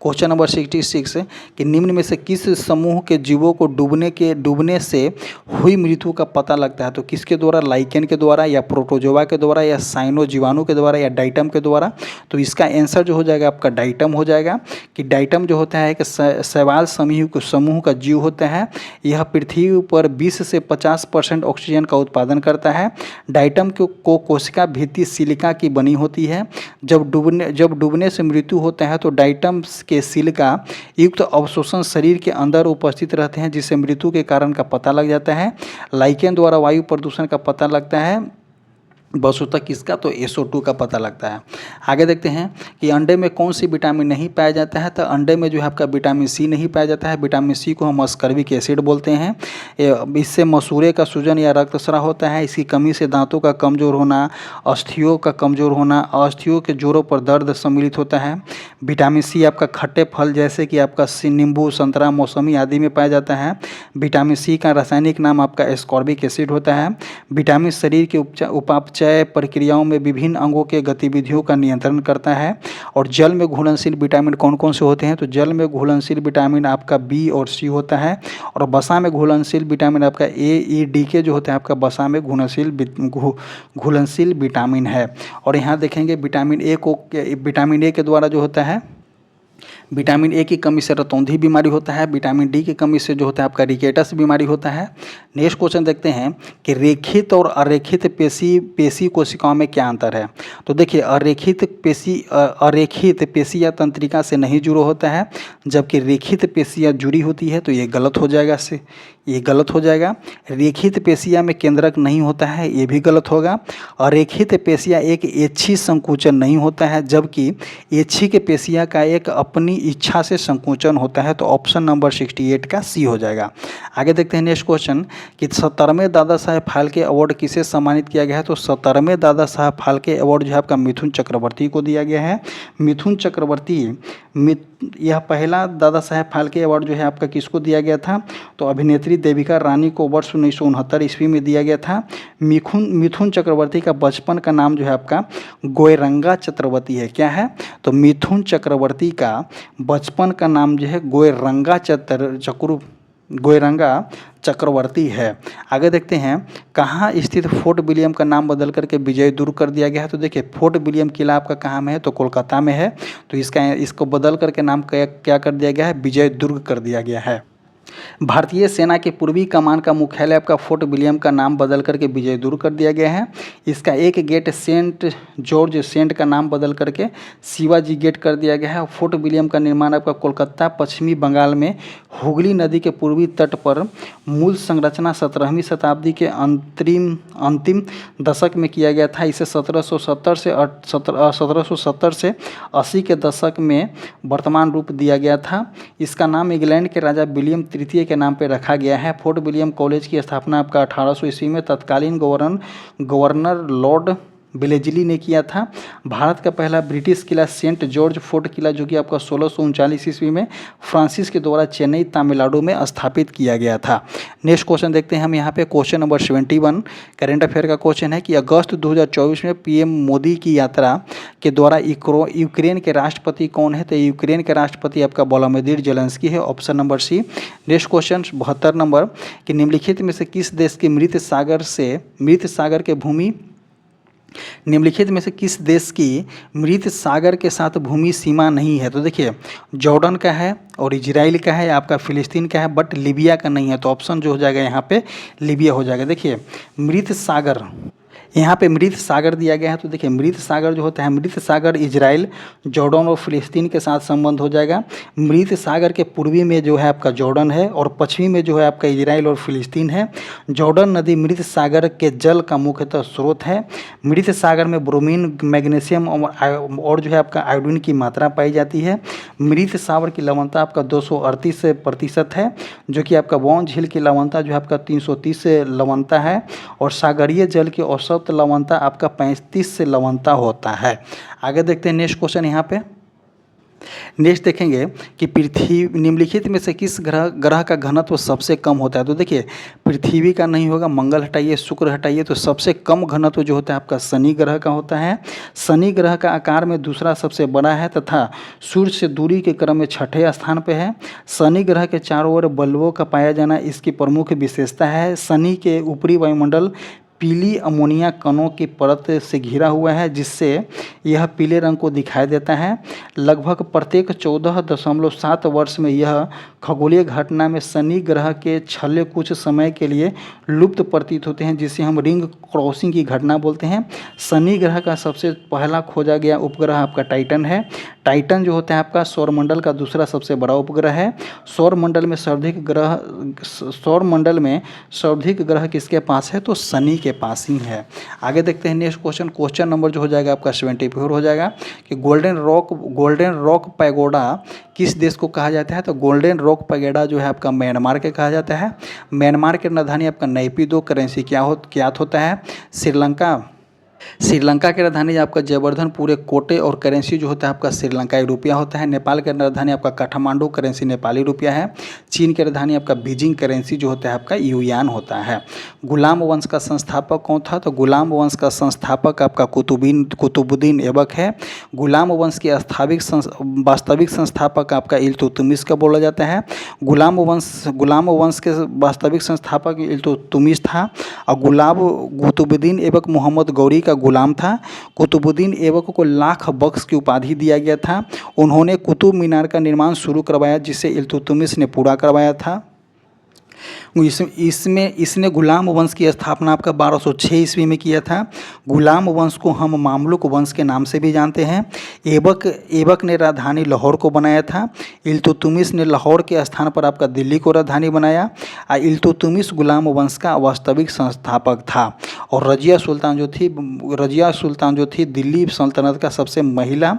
क्वेश्चन नंबर 66 कि निम्न में से किस समूह के जीवों को डूबने से हुई मृत्यु का पता लगता है। तो किसके द्वारा, लाइकेन के द्वारा या प्रोटोजोआ के द्वारा या साइनो जीवाणु के द्वारा या डाइटम के द्वारा। तो इसका आंसर जो हो जाएगा आपका डाइटम हो जाएगा। कि डाइटम जो होता है कि शैवाल समूह का जीव होता है। यह पृथ्वी पर 20 से 50% ऑक्सीजन का उत्पादन करता है। डाइटम को कोशिका भित्ति सिलिका की बनी होती है। जब डूबने से मृत्यु होता है तो डाइटम के सिलिका युक्त अवशोषण शरीर के अंदर उपस्थित रहते हैं, जिससे मृत्यु के कारण का पता लग जाता है। लाइकेन द्वारा वायु प्रदूषण का पता लगता है। वसुतः किसका, तो SO2 का पता लगता है। आगे देखते हैं कि अंडे में कौन सी विटामिन नहीं पाया जाता है। तो अंडे में जो है आपका विटामिन सी नहीं पाया जाता है। विटामिन सी को हम अस्कॉर्बिक एसिड बोलते हैं। इससे मसूड़े का सूजन या रक्तस्राव होता है। इसकी कमी से दांतों का कमजोर होना, अस्थियों का कमजोर होना, अस्थियों के जोड़ों पर दर्द सम्मिलित होता है। विटामिन सी आपका खट्टे फल जैसे कि आपका नींबू, संतरा, मौसमी आदि में पाया जाता है। विटामिन सी का रासायनिक नाम आपका एस्कॉर्बिक एसिड होता है। विटामिन शरीर के उपापचय प्रक्रियाओं में विभिन्न अंगों के गतिविधियों का नियंत्रण करता है। और जल में घुलनशील विटामिन कौन कौन से होते हैं। तो जल में घुलनशील विटामिन आपका बी और सी होता है। और वसा में घुलनशील विटामिन आपका AED जो होता है आपका वसा में घुलनशील विटामिन है। और यहाँ देखेंगे विटामिन ए के द्वारा जो होता है, विटामिन ए की कमी से रतौंधी बीमारी होता है। विटामिन डी की कमी से जो होता है आपका रिकेटस बीमारी होता है। नेक्स्ट क्वेश्चन देखते हैं कि रेखित और अरेखित पेशी कोशिकाओं में क्या अंतर है। तो देखिए अरेखित पेशी या तंत्रिका से नहीं जुड़ा होता है, जबकि रेखित पेशियाँ जुड़ी होती है। तो ये गलत हो जाएगा। रेखित पेशियाँ में केंद्रक नहीं होता है, ये भी गलत होगा। अरेखित पेशियाँ एक ऐच्छिक संकुचन नहीं होता है, जबकि ऐच्छिक पेशियाँ का एक अपनी इच्छा से संकुचन होता है। तो ऑप्शन नंबर 68 का सी हो जाएगा। आगे देखते हैं नेक्स्ट क्वेश्चन कि 17वें दादा साहेब फाल्के अवार्ड किसे सम्मानित किया गया है। तो 17वें दादा साहेब फाल्के अवार्ड जो है आपका मिथुन चक्रवर्ती को दिया गया है। मिथुन चक्रवर्ती यह पहला दादा साहेब फाल्के अवार्ड जो है आपका किसको दिया गया था। तो अभिनेत्री देविका रानी को वर्ष 1969 ईस्वी में दिया गया था। मिथुन चक्रवर्ती का बचपन का नाम जो है आपका गोयरंगा चक्रवर्ती है। क्या है, तो मिथुन चक्रवर्ती का बचपन का नाम जो है गोयरंगा चक्रवर्ती है। आगे देखते हैं कहाँ स्थित फोर्ट विलियम का नाम बदल करके विजय दुर्ग कर दिया गया है। तो देखिए फोर्ट विलियम किला आपका कहाँ में है, तो कोलकाता में है। तो इसको बदल करके नाम क्या कर दिया गया है, विजय दुर्ग कर दिया गया है। भारतीय सेना के पूर्वी कमान का मुख्यालय आपका फोर्ट विलियम का नाम बदल करके विजय दुर्ग कर दिया गया है। इसका एक गेट सेंट जॉर्ज सेंट का नाम बदल करके शिवाजी गेट कर दिया गया है। फोर्ट विलियम का निर्माण आपका कोलकाता पश्चिमी बंगाल में हुगली नदी के पूर्वी तट पर मूल संरचना 17वीं शताब्दी के अंतिम दशक में किया गया था। इसे 1770 से 80 के दशक में वर्तमान रूप दिया गया था। इसका नाम इंग्लैंड के राजा विलियम तृतीय के नाम पर रखा गया है। फोर्ट विलियम कॉलेज की स्थापना आपका 1800 ईस्वी में तत्कालीन गवर्नर लॉर्ड बेलेजली ने किया था। भारत का पहला ब्रिटिश किला सेंट जॉर्ज फोर्ट किला जो कि आपका 1639 ईस्वी में फ्रांसिस के द्वारा चेन्नई तमिलनाडु में स्थापित किया गया था। नेक्स्ट क्वेश्चन देखते हैं हम यहाँ पे क्वेश्चन नंबर 71 करेंट अफेयर का क्वेश्चन है कि अगस्त 2024 में पीएम मोदी की यात्रा के द्वारा यूक्रेन के राष्ट्रपति कौन है? तो यूक्रेन के राष्ट्रपति आपका वोलोदिमीर ज़ेलेंस्की है, option number C. Next question 72 number कि निम्नलिखित में से किस देश के मृत सागर के भूमि निम्नलिखित में से किस देश की मृत सागर के साथ भूमि सीमा नहीं है? तो देखिए जॉर्डन का है और इजराइल का है, आपका फिलिस्तीन का है, बट लीबिया का नहीं है। तो ऑप्शन जो हो जाएगा यहाँ पे लीबिया हो जाएगा। देखिए मृत सागर, यहाँ पे मृत सागर दिया गया है। तो देखिए मृत सागर जो होता है, मृत सागर इजराइल, जॉर्डन और फिलिस्तीन के साथ संबंध हो जाएगा। मृत सागर के पूर्वी में जो है आपका जॉर्डन है और पश्चिमी में जो है आपका इजराइल और फिलिस्तीन है। जॉर्डन नदी मृत सागर के जल का मुख्यतः स्रोत है। मृत सागर में ब्रोमीन, मैग्नीशियम और जो है आपका आयोडीन की मात्रा पाई जाती है। मृत सागर की लवणता आपका 238% है, जो कि आपका वॉन झील की लवणता जो है आपका 330 लवणता है और सागरीय जल की औसत लवणता आपका 35 से लवणता होता है। आगे देखते हैं नेक्स्ट क्वेश्चन यहाँ पे। नेक्स्ट देखेंगे कि पृथ्वी निम्नलिखित में से किस ग्रह का घनत्व सबसे कम होता है? तो देखिए पृथ्वी का नहीं होगा, मंगल हटाइए, शुक्र हटाइए, तो सबसे कम घनत्व जो होता है आपका शनि ग्रह का होता है। शनि ग्रह का आकार में दूसरा सबसे बड़ा है तथा सूर्य से दूरी के क्रम में छठे स्थान पर है। शनि ग्रह के चारों ओर बल्बों का पाया जाना इसकी प्रमुख विशेषता है। शनि के ऊपरी वायुमंडल पीली अमोनिया कणों की परत से घिरा हुआ है, जिससे यह पीले रंग को दिखाई देता है। लगभग प्रत्येक 14.7 वर्ष में यह खगोलीय घटना में शनि ग्रह के छल्ले कुछ समय के लिए लुप्त प्रतीत होते हैं, जिसे हम रिंग क्रॉसिंग की घटना बोलते हैं। शनि ग्रह का सबसे पहला खोजा गया उपग्रह आपका टाइटन है। टाइटन जो होता है आपका सौरमंडल का दूसरा सबसे बड़ा उपग्रह है। सौरमंडल में सर्वाधिक ग्रह किसके पास है? तो शनि के पास ही है। आगे देखते हैं नेक्स्ट क्वेश्चन नंबर जो हो जाएगा आपका 74 हो जाएगा कि गोल्डन रॉक पैगोडा किस देश को कहा जाता है? तो गोल्डन रॉक पैगोडा जो है आपका म्यांमार के कहा जाता है। म्यांमार के राजधानी आपका नैपीदो, करेंसी क्या होता है? श्रीलंका की राजधानी आपका जयवर्धनपुर कोटे और करेंसी जो होता है आपका श्रीलंकाई रुपया होता है। नेपाल की राजधानी आपका काठमांडू, करेंसी नेपाली रुपया है। चीन की राजधानी आपका बीजिंग, करेंसी जो होता है आपका युआन होता है। गुलाम वंश का संस्थापक कौन था? तो गुलाम वंश का संस्थापक आपका कुतुबुद्दीन ऐबक है। गुलाम वंश के वास्तविक संस्थापक आपका इल्तुतमिश का बोला जाता है। गुलाम वंश के वास्तविक संस्थापक इल्तुतमिश था और कुतुबुद्दीन ऐबक मोहम्मद गौरी का गुलाम था। कुतुबुद्दीन ऐबक को लाख बख्श की उपाधि दिया गया था। उन्होंने कुतुब मीनार का निर्माण शुरू करवाया, जिसे इल्तुतमिश ने पूरा करवाया था। इसने गुलाम वंश की स्थापना आपका 1206 ईस्वी में किया था। गुलाम वंश को हम मामलुक वंश के नाम से भी जानते हैं। ऐबक ने राजधानी लाहौर को बनाया था। इल्तुतमिश ने लाहौर के स्थान पर आपका दिल्ली को राजधानी बनाया। इल्तुतमिश गुलाम वंश का वास्तविक संस्थापक था और रजिया सुल्तान जो थी दिल्ली सल्तनत का सबसे महिला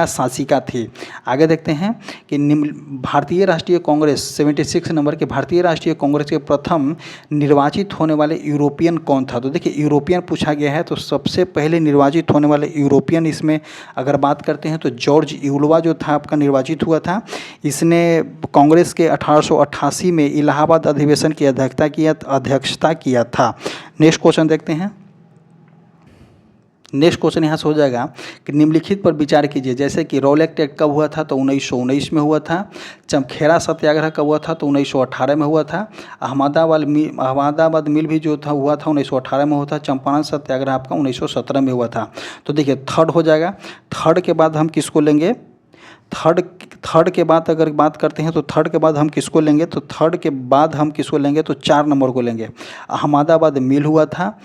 शासिका थी। आगे देखते हैं कि भारतीय राष्ट्रीय कांग्रेस 76 नंबर के भारतीय राष्ट्रीय कांग्रेस के प्रथम निर्वाचित होने वाले यूरोपियन कौन था? तो देखिए यूरोपियन पूछा गया है, तो सबसे पहले निर्वाचित होने वाले यूरोपियन इसमें अगर बात करते हैं तो जॉर्ज यूलवा जो था आपका निर्वाचित हुआ था। इसने कांग्रेस के 1888 में इलाहाबाद अधिवेशन की अध्यक्षता किया था। नेक्स्ट क्वेश्चन देखते हैं। नेक्स्ट क्वेश्चन यहाँ से हो जाएगा कि निम्नलिखित पर विचार कीजिए। जैसे कि रॉलेट एक्ट कब हुआ था? तो 1919 में हुआ था। चमखेरा सत्याग्रह कब हुआ था? तो 1918 में हुआ था। अहमदाबाद मिल भी जो था हुआ था 1918 में हुआ था। चंपारण सत्याग्रह आपका 1917 में हुआ था। तो देखिए थर्ड हो जाएगा। थर्ड के बाद हम किसको लेंगे? थर्ड के बाद अगर बात करते हैं तो थर्ड के बाद हम किसको लेंगे? तो थर्ड के बाद हम किसको लेंगे? तो 4 नंबर को लेंगे। अहमदाबाद मिल हुआ था।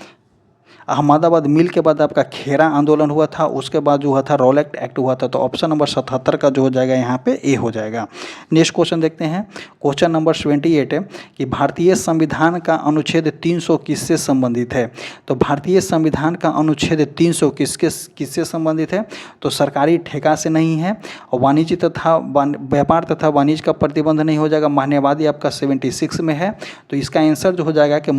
अहमदाबाद मिल के बाद आपका खेरा आंदोलन हुआ था। उसके बाद जो हुआ था रॉलेट एक्ट हुआ था। तो ऑप्शन नंबर 77 का जो हो जाएगा यहाँ पे ए हो जाएगा। नेक्स्ट क्वेश्चन देखते हैं। क्वेश्चन नंबर 78 है कि भारतीय संविधान का अनुच्छेद 300 किससे संबंधित है? तो भारतीय संविधान का अनुच्छेद 300 किससे संबंधित है? तो सरकारी ठेका से नहीं है। और वाणिज्य तथा व्यापार तथा वाणिज्य का प्रतिबंध नहीं हो जाएगा। मान्यवादी आपका 76 में है। तो इसका आंसर जो हो जाएगा कि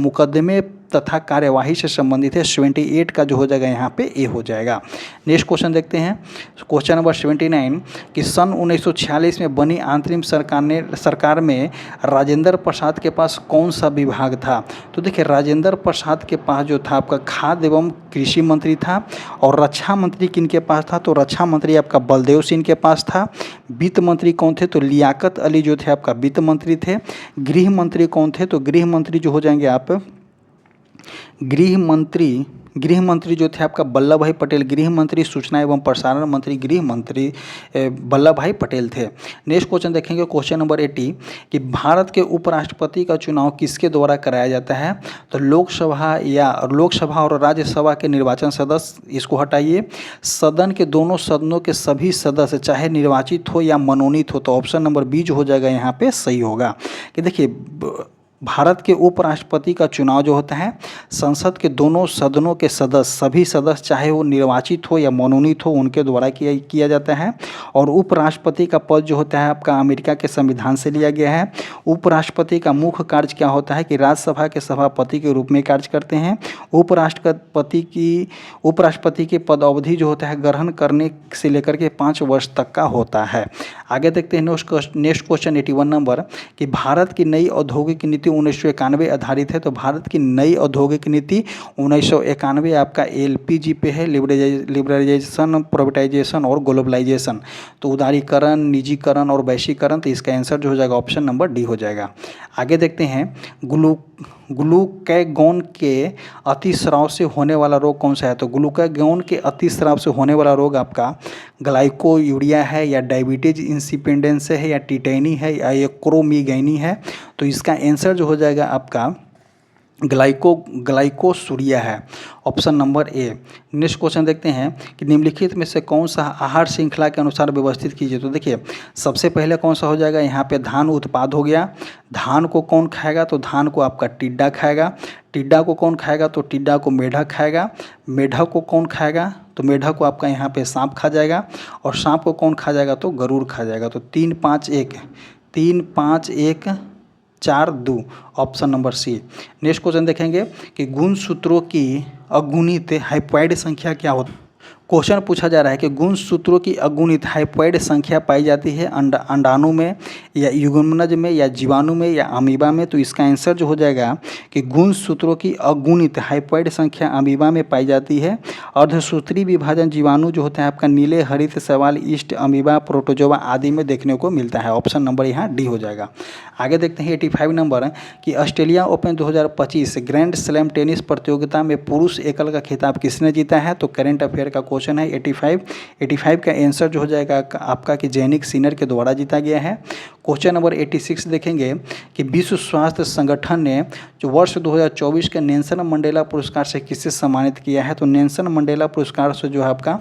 तथा कार्यवाही से संबंधित है। 78 का जो हो जाएगा यहाँ पे ए हो जाएगा। नेक्स्ट क्वेश्चन देखते हैं, क्वेश्चन नंबर 79 कि सन 1946 में बनी अंतरिम सरकार में राजेंद्र प्रसाद के पास कौन सा विभाग था? तो देखिए राजेंद्र प्रसाद के पास जो था आपका खाद्य एवं कृषि मंत्री था। और रक्षा मंत्री किनके पास था? तो रक्षा मंत्री आपका बलदेव सिंह के पास था। वित्त मंत्री कौन थे? तो लियाकत अली जो थे आपका वित्त मंत्री थे। गृह मंत्री कौन थे? तो गृह मंत्री जो हो जाएंगे आप गृह मंत्री जो थे आपका वल्लभ भाई पटेल। गृह मंत्री, सूचना एवं प्रसारण मंत्री, गृह मंत्री वल्लभ भाई पटेल थे। नेक्स्ट क्वेश्चन देखेंगे, क्वेश्चन नंबर 80 कि भारत के उपराष्ट्रपति का चुनाव किसके द्वारा कराया जाता है? तो लोकसभा और राज्यसभा के निर्वाचन सदस्य, इसको हटाइए। सदन के दोनों सदनों के सभी सदस्य चाहे निर्वाचित हो या मनोनीत हो। तो ऑप्शन नंबर बी जो हो जाएगा यहाँ पे सही होगा। कि देखिए भारत के उपराष्ट्रपति का चुनाव जो होता है संसद के दोनों सदनों के सदस्य, सभी सदस्य चाहे वो निर्वाचित हो या मनोनीत हो, उनके द्वारा किया जाता है। और उपराष्ट्रपति का पद जो होता है आपका अमेरिका के संविधान से लिया गया है। उपराष्ट्रपति का मुख्य कार्य क्या होता है कि राज्यसभा के सभापति के रूप में कार्य करते हैं। उपराष्ट्रपति की पद अवधि जो होता है ग्रहण करने से लेकर के 5 वर्ष तक का होता है। आगे देखते हैं नेक्स्ट क्वेश्चन 81 नंबर कि भारत की नई औद्योगिक नीति 1991 आधारित है। तो भारत की नई औद्योगिक नीति 1991 आपका एलपीजी पे है, लिबरलाइजेशन, प्राइवेटाइजेशन और ग्लोबलाइजेशन। तो उदारीकरण, निजीकरण और वैश्वीकरण। तो इसका आंसर जो हो जाएगा ऑप्शन नंबर डी हो जाएगा। आगे देखते हैं ग्लूकागॉन के अतिस्राव से होने वाला रोग कौन सा है? तो ग्लूकागॉन के अतिस्राव से होने वाला रोग आपका ग्लाइकोयूरिया है या डायबिटीज इंसिपिडेंस है या टिटेनी है या एक्रोमीगैनी है। तो इसका आंसर जो हो जाएगा आपका ग्लाइकोसूरिया है, option number A. Next question देखते हैं कि निम्नलिखित में से कौन सा आहार श्रृंखला के अनुसार व्यवस्थित कीजिए। तो देखिए सबसे पहले कौन सा हो जाएगा यहाँ पे धान उत्पाद हो गया। धान को कौन खाएगा? तो धान को आपका टिड्डा खाएगा। टिड्डा को कौन खाएगा? तो टिड्डा को मेढक खाएगा। मेढक को कौन खाएगा? तो मेढक को आपका यहाँ पे सांप खा जाएगा। और सांप को कौन खा जाएगा? तो गरुड़ खा जाएगा। तो 3, 5, 1 4, 2 option number C. Next question देखेंगे कि गुणसूत्रों की अगुणित हाइपॉइड संख्या क्या होती है? क्वेश्चन पूछा जा रहा है कि गुणसूत्रों की अगुणित हाइपॉइड संख्या पाई जाती है अंडाणु में या युग्मनज में या जीवाणु में या अमीबा में। तो इसका आंसर जो हो जाएगा कि गुणसूत्रों की अगुणित हाइपॉइड संख्या अमीबा में पाई जाती है। अर्धसूत्री विभाजन जीवाणु जो होता है आपका नीले, हरित, शैवाल, ईस्ट, अमीबा, प्रोटोजोआ आदि में देखने को मिलता है। ऑप्शन नंबर यहाँ डी हो जाएगा। आगे देखते हैं 85 नंबर कि Australia open 2025 grand slam tennis प्रतियोगिता में पुरुष एकल का खिताब किसने जीता है? तो करंट अफेयर का क्वेश्चन है 85 का आंसर जो हो जाएगा आपका कि जैनिक सिनर के द्वारा जीता गया है। क्वेश्चन नंबर 86 देखेंगे कि विश्व स्वास्थ्य संगठन ने जो वर्ष 2024 के नेल्सन मंडेला पुरस्कार से किससे सम्मानित किया है? तो नेल्सन मंडेला पुरस्कार से जो है आपका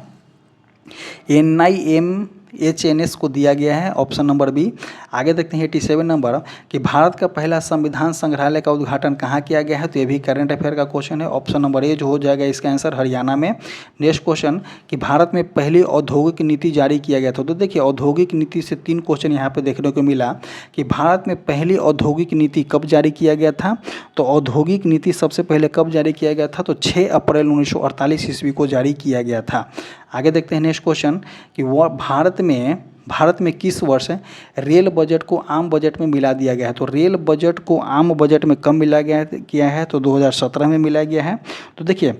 NIMHNS को दिया गया है, ऑप्शन नंबर बी। आगे देखते हैं 87 नंबर कि भारत का पहला संविधान संग्रहालय का उद्घाटन कहाँ किया गया है? तो ये भी करंट अफेयर का क्वेश्चन है, ऑप्शन नंबर ए जो हो जाएगा इसका आंसर हरियाणा में। नेक्स्ट क्वेश्चन कि भारत में पहली औद्योगिक नीति जारी किया गया था। तो देखिए औद्योगिक नीति से 3 क्वेश्चन यहाँ पे देखने को मिला कि भारत में पहली औद्योगिक नीति कब जारी किया गया था? तो औद्योगिक नीति सबसे पहले कब जारी किया गया था? तो 6 अप्रैल 1948 ईस्वी को जारी किया गया था। आगे देखते हैं नेक्स्ट क्वेश्चन कि वह भारत में किस वर्ष रेल बजट को आम बजट में मिला दिया गया है? तो रेल बजट को आम बजट में कब मिला गया है? तो 2017 में मिला गया है। तो देखिए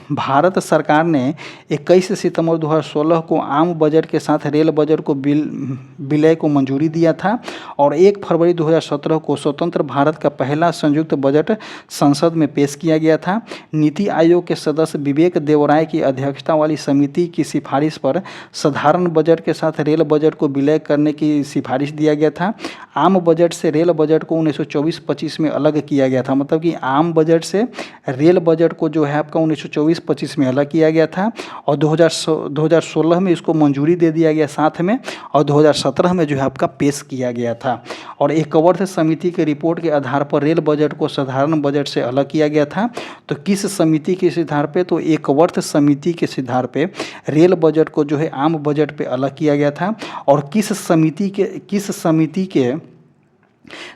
भारत सरकार ने 21 सितंबर 2016 को आम बजट के साथ रेल बजट को विलय को मंजूरी दिया था। और 1 फरवरी 2017 को स्वतंत्र भारत का पहला संयुक्त बजट संसद में पेश किया गया था। नीति आयोग के सदस्य विवेक देवराय की अध्यक्षता वाली समिति की सिफारिश पर साधारण बजट के साथ रेल बजट को विलय करने की सिफारिश दिया गया था। आम बजट से रेल बजट को 1924-25 में अलग किया गया था। मतलब कि आम बजट से रेल बजट को जो है आपका 1924-25 में अलग किया गया था। और 2016 में इसको मंजूरी दे दिया गया साथ में। और 2017 में जो है आपका पेश किया गया था। और एकवर्थ समिति की रिपोर्ट के आधार पर रेल बजट को साधारण बजट से अलग किया गया था। तो किस समिति के आधार पे? तो एकवर्थ समिति के आधार पे रेल बजट को जो है आम बजट पे अलग किया गया था। और किस समिति के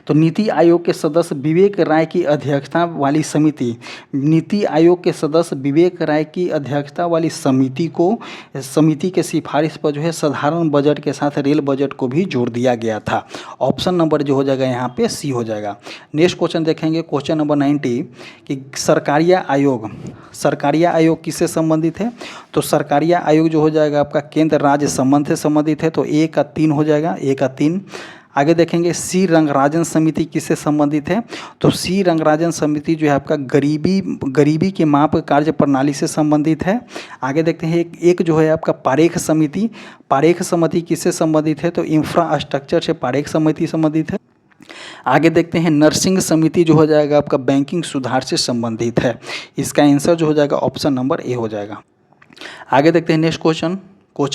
तो नीति आयोग के सदस्य विवेक राय की अध्यक्षता वाली समिति, नीति आयोग के सदस्य विवेक राय की अध्यक्षता वाली समिति के सिफारिश पर जो है साधारण बजट के साथ रेल बजट को भी जोड़ दिया गया था। ऑप्शन नंबर जो हो जाएगा यहाँ पे सी हो जाएगा। नेक्स्ट क्वेश्चन देखेंगे, क्वेश्चन नंबर 90 कि सरकारिया आयोग किससे संबंधित है? तो सरकारिया आयोग जो हो जाएगा आपका केंद्र राज्य संबंध से संबंधित है, तो ए का 3 हो जाएगा, ए का 3। आगे देखेंगे सी रंगराजन समिति किससे संबंधित है? तो सी रंगराजन समिति जो है आपका गरीबी के माप कार्य प्रणाली से संबंधित है। आगे देखते हैं एक जो है आपका पारेख समिति किससे संबंधित है? तो इंफ्रास्ट्रक्चर से पारेख समिति संबंधित है। आगे देखते हैं नर्सिंग समिति जो हो जाएगा आपका बैंकिंग सुधार से संबंधित है। इसका आंसर जो हो जाएगा ऑप्शन नंबर ए हो जाएगा। आगे देखते हैं नेक्स्ट क्वेश्चन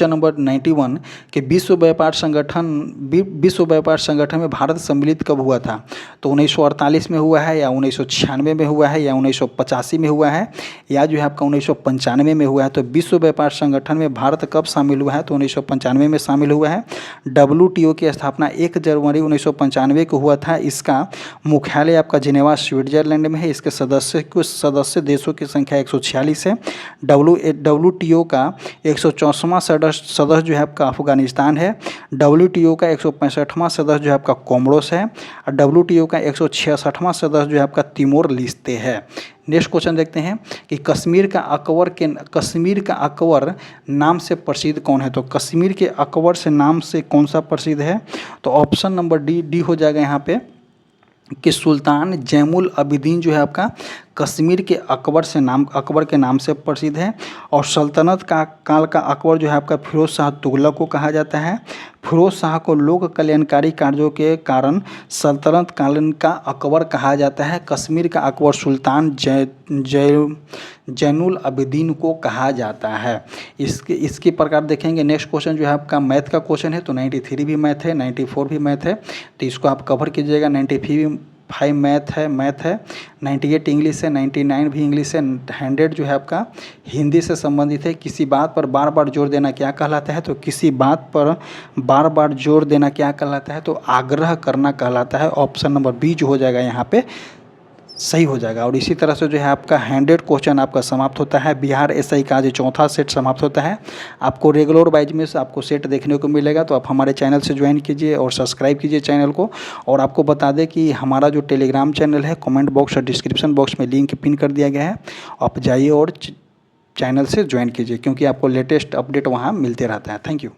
नंबर 91 कि विश्व व्यापार संगठन में भारत सम्मिलित कब हुआ था? तो 1948 में हुआ है, या 1996 में हुआ है, या 1985 में हुआ है, या जो है आपका 1995 में हुआ है। तो विश्व व्यापार संगठन में भारत कब शामिल हुआ है? तो 1995 में शामिल हुआ है। WTO की स्थापना 1 जनवरी 1995 को हुआ था। इसका मुख्यालय आपका जिनेवा स्विट्जरलैंड में है। इसके सदस्य देशों की संख्या 146 है। WTO का 164वां सदस्य जो है आपका अफगानिस्तान है। WTO का 165वां सदस्य जो है आपका कोमोरोस है, और WTO का 166वां सदस्य जो है आपका तिमोर लिस्ते है। नेक्स्ट क्वेश्चन देखते हैं कि कश्मीर का अकबर नाम से प्रसिद्ध कौन है? तो कश्मीर के अकबर से नाम से कौन सा प्रसिद्ध है? तो ऑप्शन नंबर डी हो जाएगा यहाँ पे कि सुल्तान जैनुल आबिदीन जो है आपका कश्मीर के अकबर के नाम से प्रसिद्ध है। और सल्तनत का काल का अकबर जो है आपका फिरोज शाह तुगलक को कहा जाता है। फिरोज शाह को लोक कल्याणकारी कार्यों के कारण सल्तनत कालीन का अकबर कहा जाता है। कश्मीर का अकबर सुल्तान जैनुल आबिदीन को कहा जाता है। इसके प्रकार देखेंगे। नेक्स्ट क्वेश्चन जो है आपका मैथ का क्वेश्चन है, तो 93 भी मैथ है, 94 भी मैथ है, तो इसको आप कवर कीजिएगा। 95 मैथ है, 98 इंग्लिश है, 99 भी इंग्लिश है, 100 जो है आपका हिंदी से संबंधित है। किसी बात पर बार बार जोर देना क्या कहलाता है? तो किसी बात पर बार बार जोर देना क्या कहलाता है? तो आग्रह करना कहलाता है। ऑप्शन नंबर बी जो हो जाएगा यहाँ पे सही हो जाएगा। और इसी तरह से जो है आपका 100 क्वेश्चन आपका समाप्त होता है। बिहार एसआई का आज चौथा सेट समाप्त होता है। आपको रेगुलर वाइज में से आपको सेट देखने को मिलेगा, तो आप हमारे चैनल से ज्वाइन कीजिए और सब्सक्राइब कीजिए चैनल को। और आपको बता दें कि हमारा जो टेलीग्राम चैनल है, कमेंट बॉक्स और डिस्क्रिप्शन बॉक्स में लिंक पिन कर दिया गया है। आप जाइए और चैनल से ज्वाइन कीजिए, क्योंकि आपको लेटेस्ट अपडेट वहाँ मिलते रहता है। Thank you.